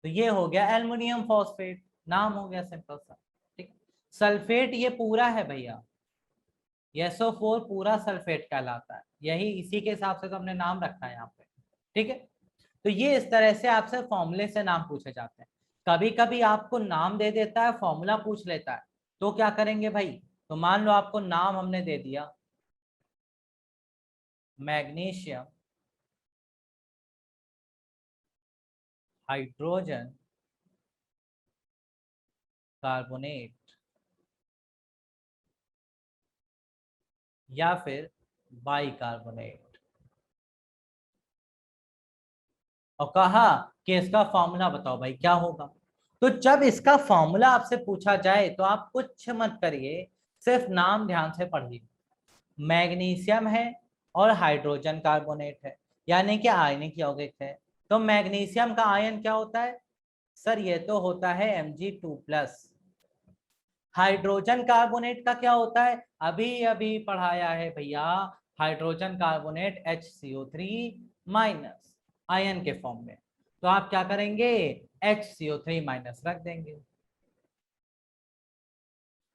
तो ये हो गया एल्युमिनियम फॉस्फेट, नाम हो गया सिंपल सा। ठीक, सल्फेट ये पूरा है भैया, SO4 पूरा सल्फेट कहलाता है, यही इसी के हिसाब से तो हमने नाम रखा है यहाँ पे। ठीक है, तो ये इस तरह से आपसे फॉर्मूले से नाम पूछे जाते हैं। कभी कभी आपको नाम दे देता है, फॉर्मूला पूछ लेता है, तो क्या करेंगे भाई, तो मान लो आपको नाम हमने दे दिया मैग्नीशियम हाइड्रोजन कार्बोनेट या फिर बाइकार्बोनेट, और कहा कि इसका फॉर्मूला बताओ भाई क्या होगा। तो जब इसका फॉर्मूला आपसे पूछा जाए तो आप कुछ मत करिए, सिर्फ नाम ध्यान से पढ़िए। मैग्नीशियम है और हाइड्रोजन कार्बोनेट है, यानी कि आयनिक यौगिक है। तो मैग्नीशियम का आयन क्या होता है सर, ये तो होता है Mg2+। हाइड्रोजन कार्बोनेट का क्या होता है, अभी अभी पढ़ाया है भैया, हाइड्रोजन कार्बोनेट HCO3- आयन के फॉर्म में। तो आप क्या करेंगे, HCO3- रख देंगे।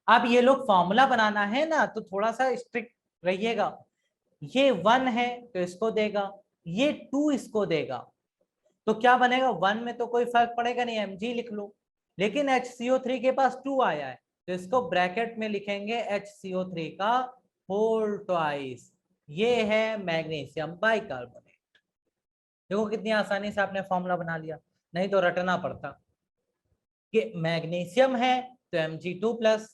अब ये लोग फॉर्मूला बनाना है ना, तो थोड़ा सा स्ट्रिक्ट रहिएगा। ये 1 है तो इसको देगा, ये 2 इसको देगा, तो क्या बनेगा, 1 में तो कोई फर्क पड़ेगा नहीं, Mg लिख लो। लेकिन HCO3 के पास 2 आया है, तो इसको ब्रैकेट में लिखेंगे HCO3 का होल ट्वाइस। ये है मैग्नीशियम बाइकार्बोनेट। देखो कितनी आसानी से आपने फॉर्मूला बना लिया, नहीं तो रटना पड़ता कि मैग्नीशियम है तो Mg2+,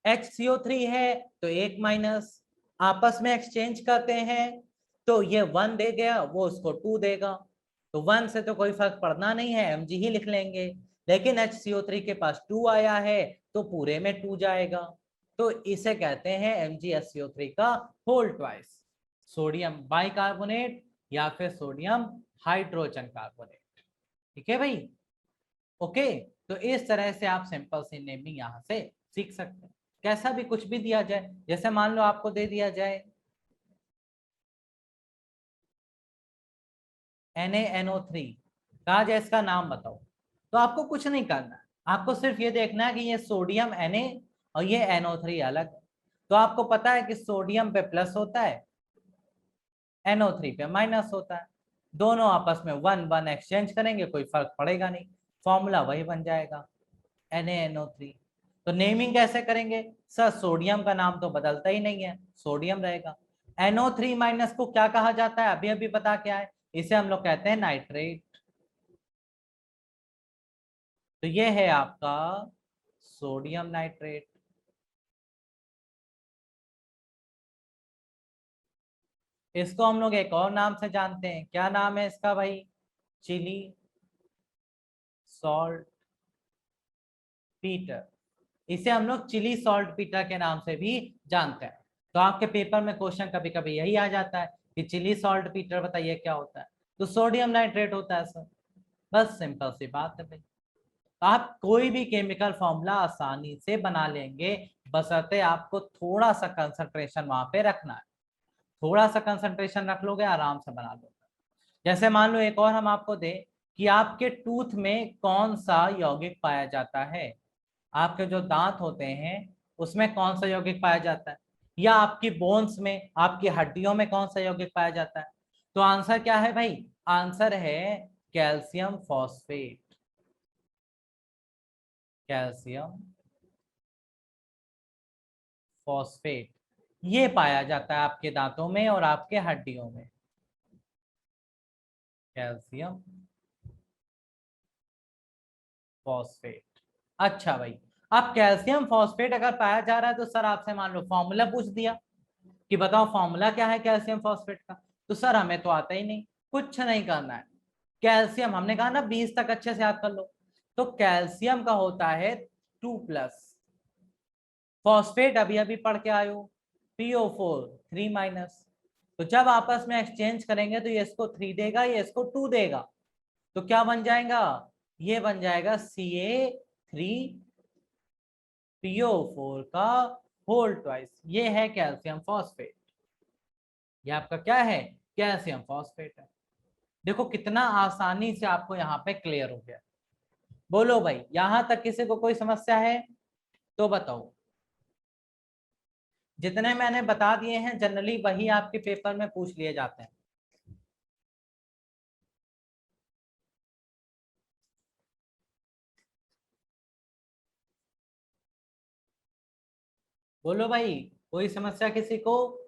HCO3 है तो 1-, आपस में एक्सचेंज करते हैं, तो ये 1 दे गया, वो उसको 2 देगा, तो 1 से तो कोई फर्क पड़ना नहीं है, Mg ही लिख लेंगे। लेकिन HCO3 के पास 2 आया है तो पूरे में 2 जाएगा, तो इसे कहते हैं MgSCO3 का होल ट्वाइस, सोडियम बाइकार्बोनेट या फिर सोडियम हाइड्रोजन कार्बोनेट। ठीक है भाई, ओके। तो इस तरह से आप सिंपल सी नेमिंग यहाँ से सीख सकते हैं। कैसा भी कुछ भी दिया जाए, जैसे मान लो आपको दे दिया जाए NaNO3, कहा जाए इसका नाम बताओ, तो आपको कुछ नहीं करना है, आपको सिर्फ ये देखना है कि ये सोडियम Na और ये NO3 अलग है। तो आपको पता है कि सोडियम पे प्लस होता है, NO3 पे माइनस होता है, दोनों आपस में 1 1 एक्सचेंज करेंगे, कोई फर्क पड़ेगा नहीं, फॉर्मूला वही बन जाएगा NaNO3। तो नेमिंग कैसे करेंगे सर, सोडियम का नाम तो बदलता ही नहीं है, सोडियम रहेगा। NO3 माइनस को क्या कहा जाता है, अभी अभी पता क्या है, इसे हम लोग कहते हैं नाइट्रेट। तो ये है आपका सोडियम नाइट्रेट। इसको हम लोग एक और नाम से जानते हैं, क्या नाम है इसका भाई, चिली सॉल्ट पीटर। इसे हम लोग चिली सॉल्ट पीटर के नाम से भी जानते हैं। तो आपके पेपर में क्वेश्चन कभी कभी यही आ जाता है कि चिली सॉल्ट पीटर बताइए क्या होता है, तो सोडियम नाइट्रेट होता है सर। बस सिंपल सी बात है भाई, आप कोई भी केमिकल फॉर्मूला आसानी से बना लेंगे, बशर्ते आपको थोड़ा सा कंसंट्रेशन वहां पे रखना है, थोड़ा सा कंसंट्रेशन रख लोगे आराम से बना लोगे। जैसे मान लो एक और हम आपको दे कि आपके टूथ में कौन सा यौगिक पाया जाता है, आपके जो दांत होते हैं उसमें कौन सा यौगिक पाया जाता है, या आपकी बोन्स में, आपकी हड्डियों में कौन सा यौगिक पाया जाता है, तो आंसर क्या है भाई, आंसर है कैल्शियम फॉस्फेट। कैल्शियम फॉस्फेट ये पाया जाता है आपके दांतों में और आपके हड्डियों में, कैल्शियम फॉस्फेट। अच्छा भाई, अब कैल्शियम फॉस्फेट अगर पाया जा रहा है तो सर आपसे मान लो फॉर्मूला पूछ दिया कि बताओ फॉर्मूला क्या है कैल्शियम फॉस्फेट का, तो सर हमें तो आता ही नहीं, कुछ नहीं करना है। कैल्शियम हमने कहा ना 20 तक अच्छे से याद कर लो, तो कैल्शियम का होता है 2+, फॉस्फेट अभी अभी पढ़ के आयो PO4 3-, तो जब आपस में एक्सचेंज करेंगे तो ये इसको 3 देगा, ये इसको 2 देगा, तो क्या बन जाएगा, ये बन जाएगा Ca3PO4 का होल ट्वाइस, ये है कैल्शियम फॉस्फेट। ये आपका क्या है, कैल्शियम फॉस्फेट है। देखो कितना आसानी से आपको यहाँ पे क्लियर हो गया। बोलो भाई यहां तक किसी को कोई समस्या है तो बताओ। जितने मैंने बता दिए हैं जनरली वही आपके पेपर में पूछ लिए जाते हैं। बोलो भाई, कोई समस्या किसी को।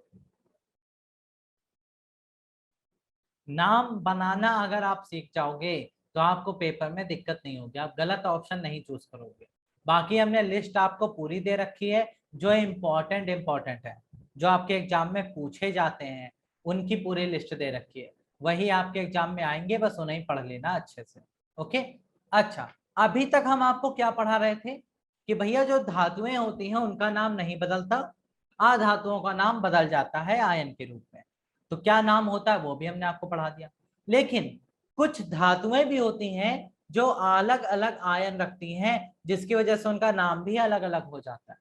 नाम बनाना अगर आप सीख जाओगे तो आपको पेपर में दिक्कत नहीं होगी, आप गलत ऑप्शन नहीं चूज करोगे। बाकी हमने लिस्ट आपको पूरी दे रखी है, जो इम्पोर्टेंट है, जो आपके एग्जाम में पूछे जाते हैं उनकी पूरी लिस्ट दे रखी है, वही आपके एग्जाम में आएंगे, बस उन्हें पढ़ लेना अच्छे से। ओके। अच्छा, अभी तक हम आपको क्या पढ़ा रहे थे कि भैया जो धातुएं होती हैं उनका नाम नहीं बदलता, अधातुओं का नाम बदल जाता है आयन के रूप में, तो क्या नाम होता है वो भी हमने आपको पढ़ा दिया। लेकिन कुछ धातुएं भी होती हैं जो अलग अलग आयन रखती हैं, जिसकी वजह से उनका नाम भी अलग अलग हो जाता है।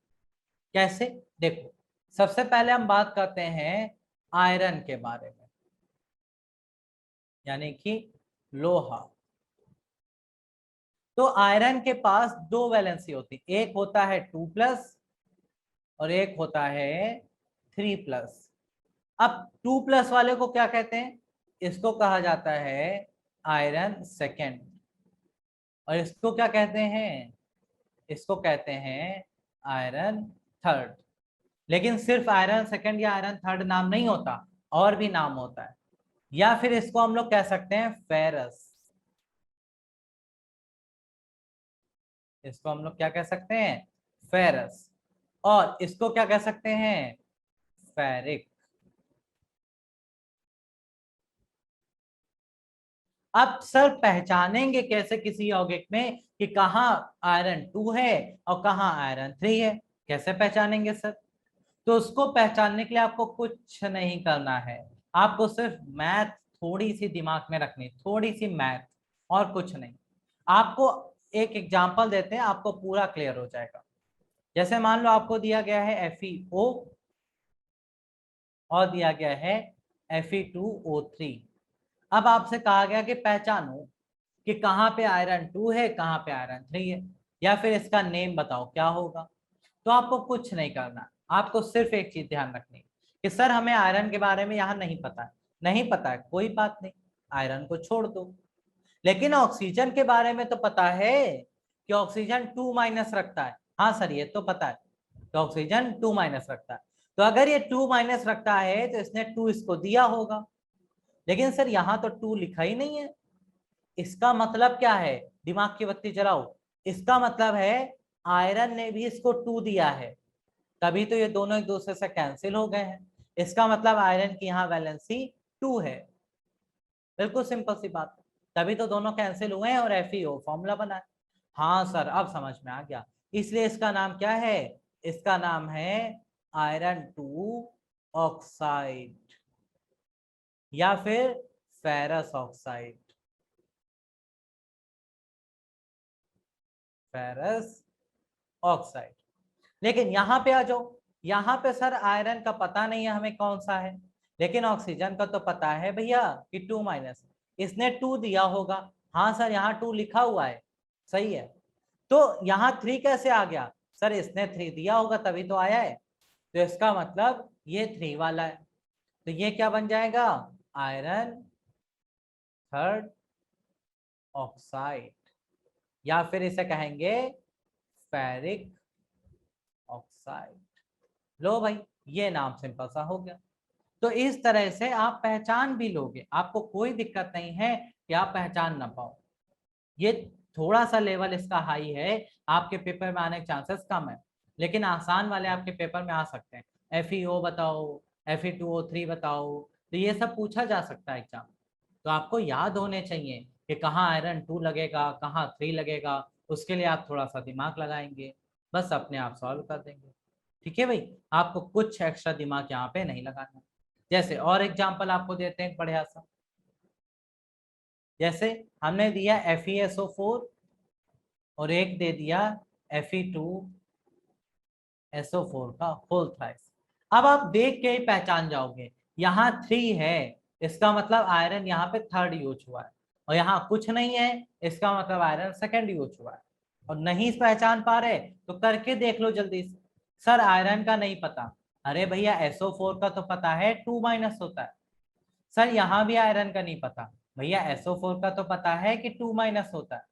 कैसे, देखो सबसे पहले हम बात करते हैं आयरन के बारे में, यानी कि लोहा। तो आयरन के पास दो वैलेंसी होती है, एक होता है 2+ और एक होता है 3+। अब 2+ वाले को क्या कहते हैं, इसको कहा जाता है आयरन सेकेंड, और इसको क्या कहते हैं, इसको कहते हैं आयरन थर्ड। लेकिन सिर्फ आयरन सेकेंड या आयरन थर्ड नाम नहीं होता, और भी नाम होता है, या फिर इसको हम लोग कह सकते हैं फेरस। इसको हम लोग क्या कह सकते हैं, फेरस। और इसको क्या कह सकते हैं, फेरिक। अब सर पहचानेंगे कैसे किसी यौगिक में कि कहाँ आयरन 2 है और कहाँ आयरन 3 है, कैसे पहचानेंगे सर। तो उसको पहचानने के लिए आपको कुछ नहीं करना है, आपको सिर्फ मैथ थोड़ी सी दिमाग में रखनी, थोड़ी सी मैथ, और कुछ नहीं। आपको एक एग्जांपल देते हैं, आपको पूरा क्लियर हो जाएगा। जैसे मान लो आपको दिया गया है FeO और दिया गया है Fe2O3। अब आपसे कहा गया कि पहचानो कि कहाँ पे आयरन 2 है, कहाँ पे आयरन 3 है, या फिर इसका नेम बताओ क्या होगा। तो आपको कुछ नहीं करना, आपको सिर्फ एक चीज ध्यान रखनी है कि सर हमें आयरन के बारे में यहाँ नहीं पता है। नहीं पता है कोई बात नहीं, आयरन को छोड़ दो। लेकिन ऑक्सीजन के बारे में तो पता है कि ऑक्सीजन 2- रखता है। हाँ सर ये तो पता है, तो ऑक्सीजन 2- रखता है। तो अगर ये 2- रखता है तो इसने 2 इसको दिया होगा। लेकिन सर यहाँ तो 2 लिखा ही नहीं है। इसका मतलब क्या है, दिमाग की बत्ती जलाओ। इसका मतलब है आयरन ने भी इसको 2 दिया है, तभी तो ये दोनों एक दूसरे से कैंसिल हो गए हैं। इसका मतलब आयरन की यहाँ वैलेंसी 2 है। बिल्कुल सिंपल सी बात है, तभी तो दोनों कैंसिल हुए हैं और FeO फॉर्मूला बना है। हाँ सर अब समझ में आ गया, इसलिए इसका नाम क्या है, इसका नाम है आयरन 2 ऑक्साइड या फिर फेरस ऑक्साइड। Ferrous oxide. लेकिन यहाँ पे आ जाओ, यहाँ पे सर आयरन का पता नहीं है हमें कौन सा है, लेकिन ऑक्सीजन का तो पता है भैया कि 2-, इसने 2 दिया होगा। हाँ सर यहाँ 2 लिखा हुआ है, सही है। तो यहाँ 3 कैसे आ गया, सर इसने 3 दिया होगा तभी तो आया है। तो इसका मतलब ये 3 वाला है, तो ये क्या बन जाएगा, आयरन 3rd ऑक्साइड, या फिर इसे कहेंगे फेरिक ऑक्साइड। लो भाई ये नाम सिंपल सा हो गया। तो इस तरह से आप पहचान भी लोगे, आपको कोई दिक्कत नहीं है कि आप पहचान ना पाओ। ये थोड़ा सा लेवल इसका हाई है, आपके पेपर में आने के चांसेस कम है, लेकिन आसान वाले आपके पेपर में आ सकते हैं। FeO बताओ, Fe2O3 बताओ, तो ये सब पूछा जा सकता है एग्जाम। तो आपको याद होने चाहिए कि कहाँ आयरन 2 लगेगा, कहाँ 3 लगेगा। उसके लिए आप थोड़ा सा दिमाग लगाएंगे, बस अपने आप सॉल्व कर देंगे। ठीक है भाई, आपको कुछ एक्स्ट्रा दिमाग यहाँ पे नहीं लगाना। जैसे और एग्जाम्पल आपको देते हैं बढ़िया सा। जैसे हमने दिया FeSO4 और एक दे दिया Fe2SO4 का होल थ्राइस। अब आप देख के ही पहचान जाओगे, यहाँ 3 है, इसका मतलब आयरन यहाँ पे 3rd यूज हुआ है, और यहाँ कुछ नहीं है, इसका मतलब आयरन 2nd यूज हुआ है। और नहीं पहचान पा रहे तो करके देख लो जल्दी से। सर आयरन का नहीं पता, अरे भैया SO4 का तो पता है 2- होता है। सर यहाँ भी आयरन का नहीं पता, भैया SO4 का तो पता है कि 2- होता है।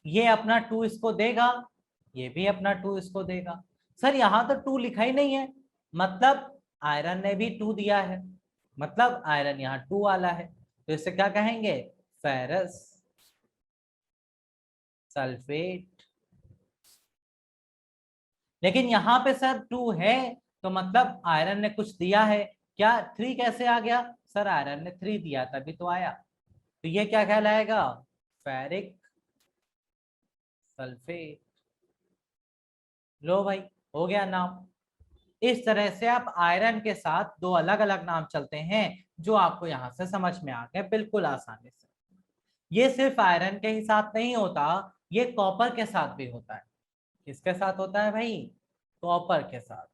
ये अपना 2 इसको देगा, ये भी अपना 2 इसको देगा। सर यहाँ तो 2 लिखा ही नहीं है, मतलब आयरन ने भी 2 दिया है, मतलब आयरन यहाँ 2 वाला है। तो इसे क्या कहेंगे, फेरस सल्फेट। लेकिन यहाँ पे सर 2 है, तो मतलब आयरन ने कुछ दिया है क्या, 3 कैसे आ गया, सर आयरन ने 3 दिया तभी तो आया। तो ये क्या कहलाएगा, फेरिक सल्फेट। लो भाई हो गया नाम। इस तरह से आप आयरन के साथ 2 अलग अलग नाम चलते हैं, जो आपको यहां से समझ में आ गए बिल्कुल आसानी से। ये सिर्फ आयरन के ही साथ नहीं होता, ये कॉपर के साथ भी होता है। किसके साथ होता है भाई, कॉपर के साथ।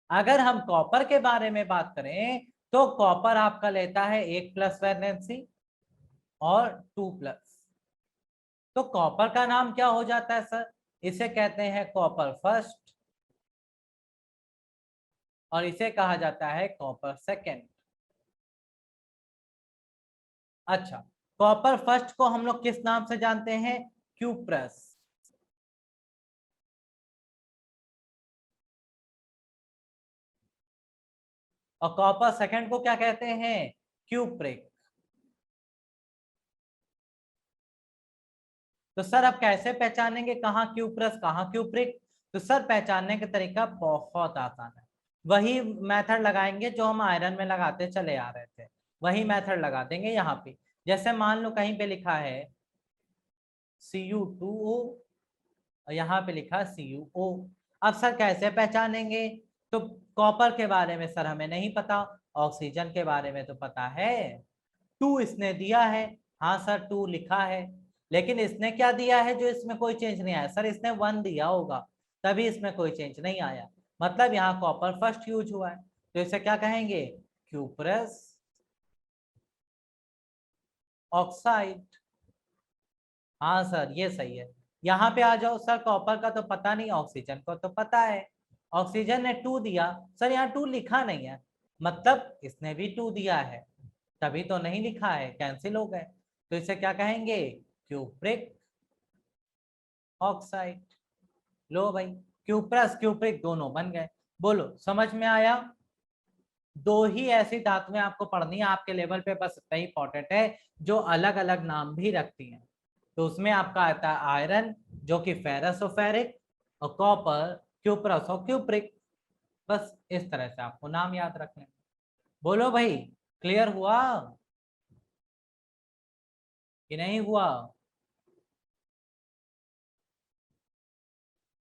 अगर हम कॉपर के बारे में बात करें तो कॉपर आपका लेता है 1+ वैलेंसी और 2+। तो कॉपर का नाम क्या हो जाता है सर, इसे कहते हैं कॉपर फर्स्ट, और इसे कहा जाता है कॉपर सेकेंड। अच्छा, कॉपर फर्स्ट को हम लोग किस नाम से जानते हैं, क्यूप्रस। और कॉपर सेकंड को क्या कहते हैं, क्यूप्रिक। तो सर अब कैसे पहचानेंगे कहाँ क्यूप्रस कहाँ क्यूप्रिक। तो सर पहचानने का तरीका बहुत आसान है, वही मेथड लगाएंगे जो हम आयरन में लगाते चले आ रहे थे, वही मेथड लगा देंगे यहाँ पे। जैसे मान लो कहीं पे लिखा है Cu2O और यहाँ पे लिखा CuO। अब सर कैसे पहचानेंगे, तो कॉपर के बारे में सर हमें नहीं पता, ऑक्सीजन के बारे में तो पता है, 2 इसने दिया है। हाँ सर 2 लिखा है, लेकिन इसने क्या दिया है जो इसमें कोई चेंज नहीं आया, सर इसने 1 दिया होगा तभी इसमें कोई चेंज नहीं आया, मतलब यहाँ कॉपर फर्स्ट यूज हुआ है। तो इसे क्या कहेंगे, क्यूप्रस ऑक्साइड। हाँ सर ये सही है। यहाँ पे आ जाओ सर, कॉपर का तो पता नहीं, ऑक्सीजन को तो पता है। ऑक्सीजन ने 2 दिया, सर यहाँ 2 लिखा नहीं है, मतलब इसने भी 2 दिया है, तभी तो नहीं लिखा है, कैंसिल हो गए। तो इसे क्या कहेंगे, क्यूप्रिक ऑक्साइड। लो भाई, क्यूप्रस क्यूप्रिक दोनों बन गए। बोलो समझ में आया। दो ही ऐसी धातुएं आपको पढ़नी है आपके लेवल पे, बस इतना ही इंपॉर्टेंट है, जो अलग अलग नाम भी रखती हैं। तो उसमें आपका आता है आयरन जो कि फेरस और फेरिक, और कॉपर क्यूप्रस और क्यूप्रिक। बस इस तरह से आपको नाम याद रखने। बोलो भाई, क्लियर हुआ कि नहीं हुआ।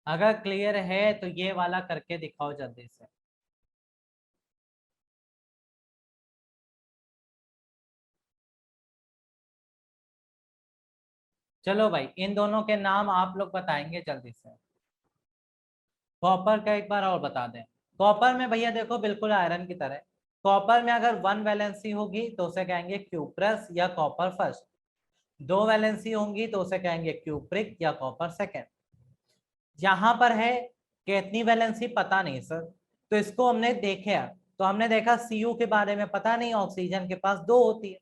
अगर क्लियर है तो ये वाला करके दिखाओ जल्दी से। चलो भाई, इन दोनों के नाम आप लोग बताएंगे जल्दी से। कॉपर का एक बार और बता दें। कॉपर में भैया देखो बिल्कुल आयरन की तरह, कॉपर में अगर 1 वैलेंसी होगी तो उसे कहेंगे क्यूप्रस या कॉपर फर्स्ट, 2 वैलेंसी होंगी तो उसे कहेंगे क्यूप्रिक या कॉपर सेकेंड। यहाँ पर है कितनी वैलेंसी पता नहीं सर, तो इसको हमने देखे, तो हमने देखा Cu के बारे में पता नहीं, ऑक्सीजन के पास 2 होती है।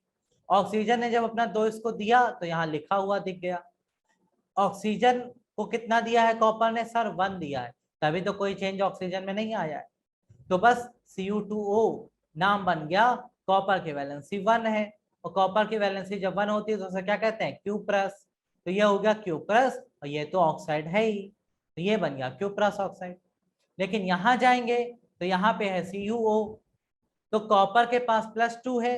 ऑक्सीजन ने जब अपना 2 इसको दिया तो यहाँ लिखा हुआ दिख गया। ऑक्सीजन को कितना दिया है कॉपर ने, सर 1 दिया है, तभी तो कोई चेंज ऑक्सीजन में नहीं आया है। तो बस Cu2O नाम बन गया, कॉपर की वैलेंसी 1 है, और कॉपर की वैलेंसी जब 1 होती है तो उसे क्या कहते हैं, क्यूप्रस। तो ये हो गया क्यूप्रस, और ये तो ऑक्साइड है ही, तो ये बन गया क्यूप्रस ऑक्साइड। लेकिन यहाँ जाएंगे तो यहाँ पे है CuO, तो कॉपर के पास +2 है,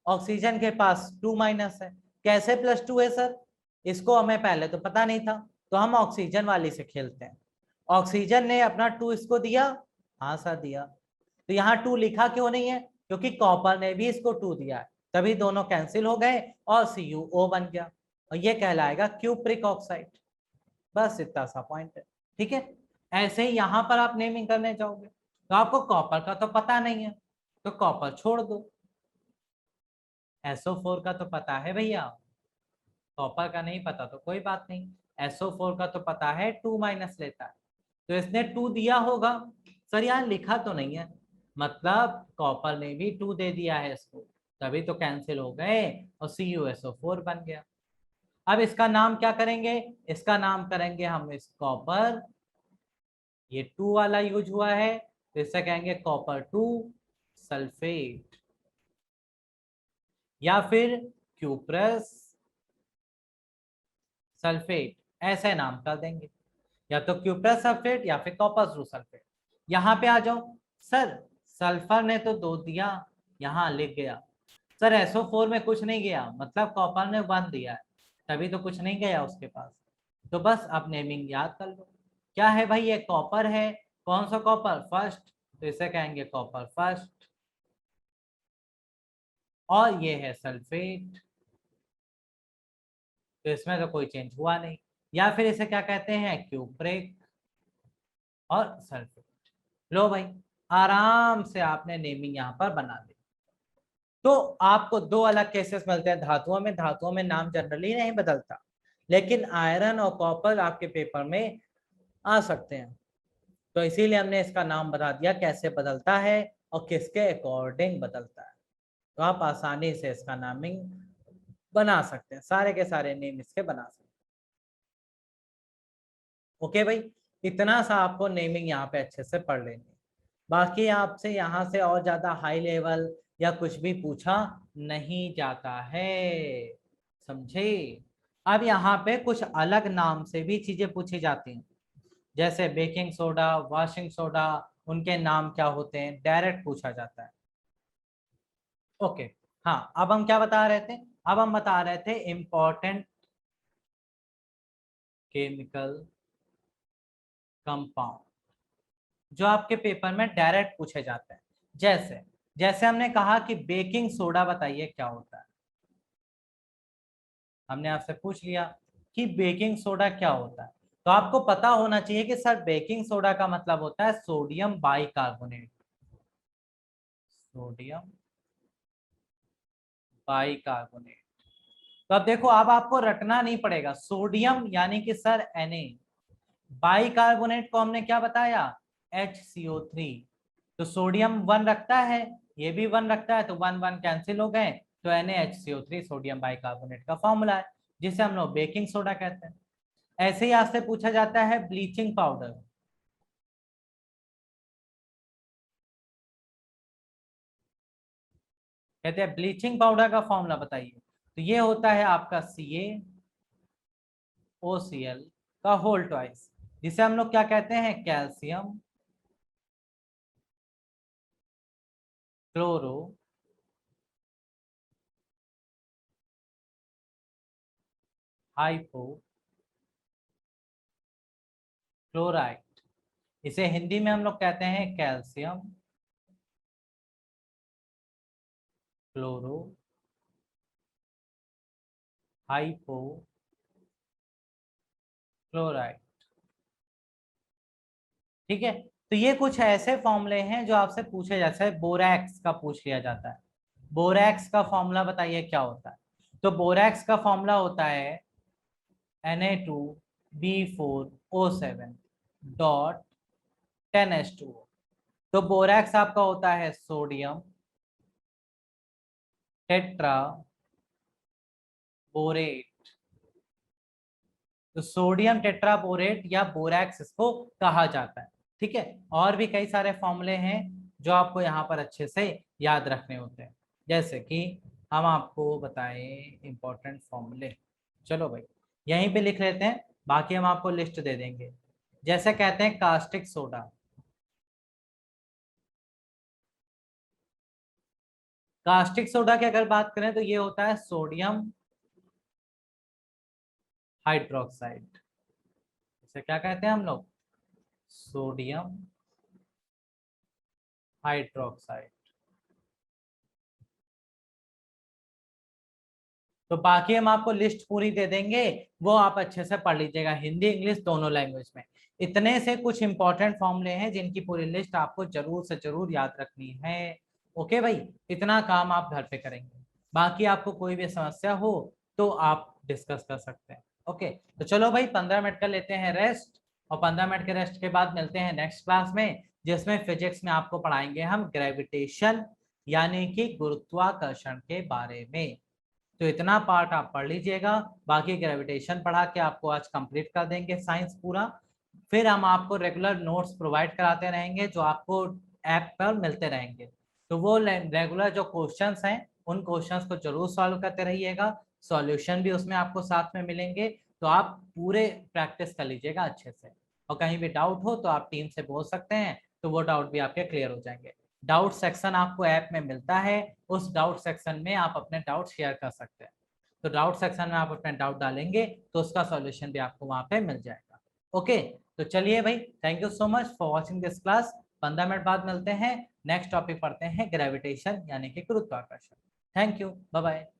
ऑक्सीजन के पास 2 माइनस है। कैसे +2 है सर, इसको हमें पहले तो पता नहीं था, तो हम ऑक्सीजन वाली से खेलते हैं। ऑक्सीजन ने अपना 2 इसको दिया, हाँ सर दिया, तो यहाँ 2 लिखा क्यों नहीं है, क्योंकि कॉपर ने भी इसको 2 दिया है, तभी दोनों कैंसिल हो गए और CuO बन गया, और ये कहलाएगा क्यूप्रिक ऑक्साइड। बस इतना सा पॉइंट है, ठीक है। ऐसे ही यहाँ पर आप नेमिंग करने जाओगे तो आपको कॉपर का तो पता नहीं है, तो कॉपर छोड़ दो। SO4 का तो पता है भैया, कॉपर का नहीं पता तो कोई बात नहीं। SO4 का तो पता है 2 माइनस लेता है, तो इसने 2 दिया होगा। सर यहाँ लिखा तो नहीं है, मतलब कॉपर ने भी 2 दे दिया है इसको, तभी तो कैंसिल हो गए और CuSO4 बन गया। अब इसका नाम क्या करेंगे, इसका नाम करेंगे हम इस कॉपर, ये 2 वाला यूज हुआ है तो इसे कहेंगे कॉपर 2 सल्फेट, या फिर क्यूप्रस सल्फेट, ऐसे नाम कर देंगे, या तो क्यूप्रस सल्फेट या फिर कॉपर सल्फेट। यहाँ पे आ जाओ सर, सल्फर ने तो 2 दिया, यहाँ लिख गया। सर SO4 में कुछ नहीं गया, मतलब कॉपर ने 1 दिया है, तभी तो कुछ नहीं गया उसके पास। तो बस आप नेमिंग याद कर लो, क्या है भाई, ये कॉपर है, कौन सा कॉपर, फर्स्ट, तो इसे कहेंगे कॉपर फर्स्ट, और ये है सल्फेट, तो इसमें तो कोई चेंज हुआ नहीं। या फिर इसे क्या कहते हैं, क्यूप्रिक और सल्फेट। लो भाई, आराम से आपने नेमिंग यहाँ पर बना दी। तो आपको 2 अलग केसेस मिलते हैं धातुओं में, धातुओं में नाम जनरली नहीं बदलता, लेकिन आयरन और कॉपर आपके पेपर में आ सकते हैं, तो इसीलिए हमने इसका नाम बता दिया कैसे बदलता है और किसके अकॉर्डिंग बदलता है। तो आप आसानी से इसका नामिंग बना सकते हैं, सारे के सारे नेम इसके बना सकते हैं। ओके भाई, इतना सा आपको नेमिंग यहाँ पे अच्छे से पढ़ लेनी है। बाकी आपसे यहाँ से और ज्यादा हाई लेवल या कुछ भी पूछा नहीं जाता है, समझे। अब यहाँ पे कुछ अलग नाम से भी चीजें पूछी जाती हैं, जैसे बेकिंग सोडा, वॉशिंग सोडा, उनके नाम क्या होते हैं, डायरेक्ट पूछा जाता है। ओके, हाँ अब हम क्या बता रहे थे, अब हम बता रहे थे इंपॉर्टेंट केमिकल कंपाउंड जो आपके पेपर में डायरेक्ट पूछे जाते हैं। जैसे जैसे हमने कहा कि बेकिंग सोडा बताइए क्या होता है, हमने आपसे पूछ लिया कि बेकिंग सोडा क्या होता है, तो आपको पता होना चाहिए कि सर बेकिंग सोडा का मतलब होता है सोडियम बाइकार्बोनेट। Sodium bicarbonate. तो अब देखो, अब आपको रटना नहीं पड़ेगा, सोडियम यानी कि सर Na, बाइकार्बोनेट को हमने क्या बताया, HCO3। तो सोडियम 1 रखता है, ये भी 1 रखता है, तो 1 1 कैंसिल हो गए, तो NaHCO3 सोडियम बाइकार्बोनेट का फॉर्मूला है, जिसे हम लोग बेकिंग सोडा कहते हैं। ऐसे ही आपसे पूछा जाता है ब्लीचिंग पाउडर। कहते हैं ब्लीचिंग पाउडर का फॉर्मूला बताइए, तो ये होता है आपका CaOCl का होल ट्वाइस, जिसे हम लोग क्या कहते हैं, कैल्शियम क्लोरो हाइपो क्लोराइड। इसे हिंदी में हम लोग कहते हैं कैल्शियम क्लोरो हाइपो क्लोराइड। ठीक है, तो ये कुछ ऐसे फॉर्मूले हैं जो आपसे पूछे, जैसे बोरैक्स का पूछ लिया जाता है, बोरैक्स का फॉर्मूला बताइए क्या होता है। तो बोरैक्स का फॉर्मूला होता है Na2B4O7 डॉट 10H2O। तो बोरैक्स आपका होता है सोडियम टेट्रा बोरेट। तो सोडियम टेट्राबोरेट या बोरैक्स इसको कहा जाता है। ठीक है, और भी कई सारे फॉर्मूले हैं जो आपको यहाँ पर अच्छे से याद रखने होते हैं, जैसे कि हम आपको बताएं इंपॉर्टेंट फॉर्मूले। चलो भाई यहीं पे लिख लेते हैं, बाकी हम आपको लिस्ट दे देंगे। जैसे कहते हैं कास्टिक सोडा, कास्टिक सोडा की अगर बात करें तो ये होता है सोडियम हाइड्रोक्साइड। इसे क्या कहते हैं हम लोग, सोडियम हाइड्रोक्साइड। तो बाकी हम आपको लिस्ट पूरी दे देंगे, वो आप अच्छे से पढ़ लीजिएगा, हिंदी इंग्लिश दोनों लैंग्वेज में। इतने से कुछ इंपॉर्टेंट फॉर्मूले हैं जिनकी पूरी लिस्ट आपको जरूर से जरूर याद रखनी है। ओके भाई, इतना काम आप घर पे करेंगे, बाकी आपको कोई भी समस्या हो तो आप डिस्कस कर सकते हैं। ओके, तो चलो भाई 15 मिनट का लेते हैं रेस्ट, और 15 मिनट के रेस्ट के बाद मिलते हैं नेक्स्ट क्लास में, जिसमें फिजिक्स में आपको पढ़ाएंगे हम ग्रेविटेशन यानी कि गुरुत्वाकर्षण के बारे में। तो इतना पार्ट आप पढ़ लीजिएगा, बाकी ग्रेविटेशन पढ़ा के आपको आज कंप्लीट कर देंगे साइंस पूरा। फिर हम आपको रेगुलर नोट्स प्रोवाइड कराते रहेंगे जो आपको ऐप पर मिलते रहेंगे। तो वो रेगुलर जो क्वेश्चंस हैं उन क्वेश्चंस को जरूर सॉल्व करते रहिएगा, सॉल्यूशन भी उसमें आपको साथ में मिलेंगे। तो आप पूरे प्रैक्टिस कर लीजिएगा अच्छे से, और कहीं भी डाउट हो तो आप टीम से बोल सकते हैं, तो वो डाउट भी आपके क्लियर हो जाएंगे। डाउट सेक्शन आपको ऐप में मिलता है, उस डाउट सेक्शन में आप अपने डाउट शेयर कर सकते हैं। तो डाउट सेक्शन में आप अपने डाउट डालेंगे तो उसका सॉल्यूशन भी आपको वहां पे मिल जाएगा। ओके, तो चलिए भाई, thank you so much for watching this class. 15 minute बाद मिलते हैं, नेक्स्ट टॉपिक पढ़ते हैं ग्रेविटेशन यानी कि गुरुत्वाकर्षण। Thank you, bye bye.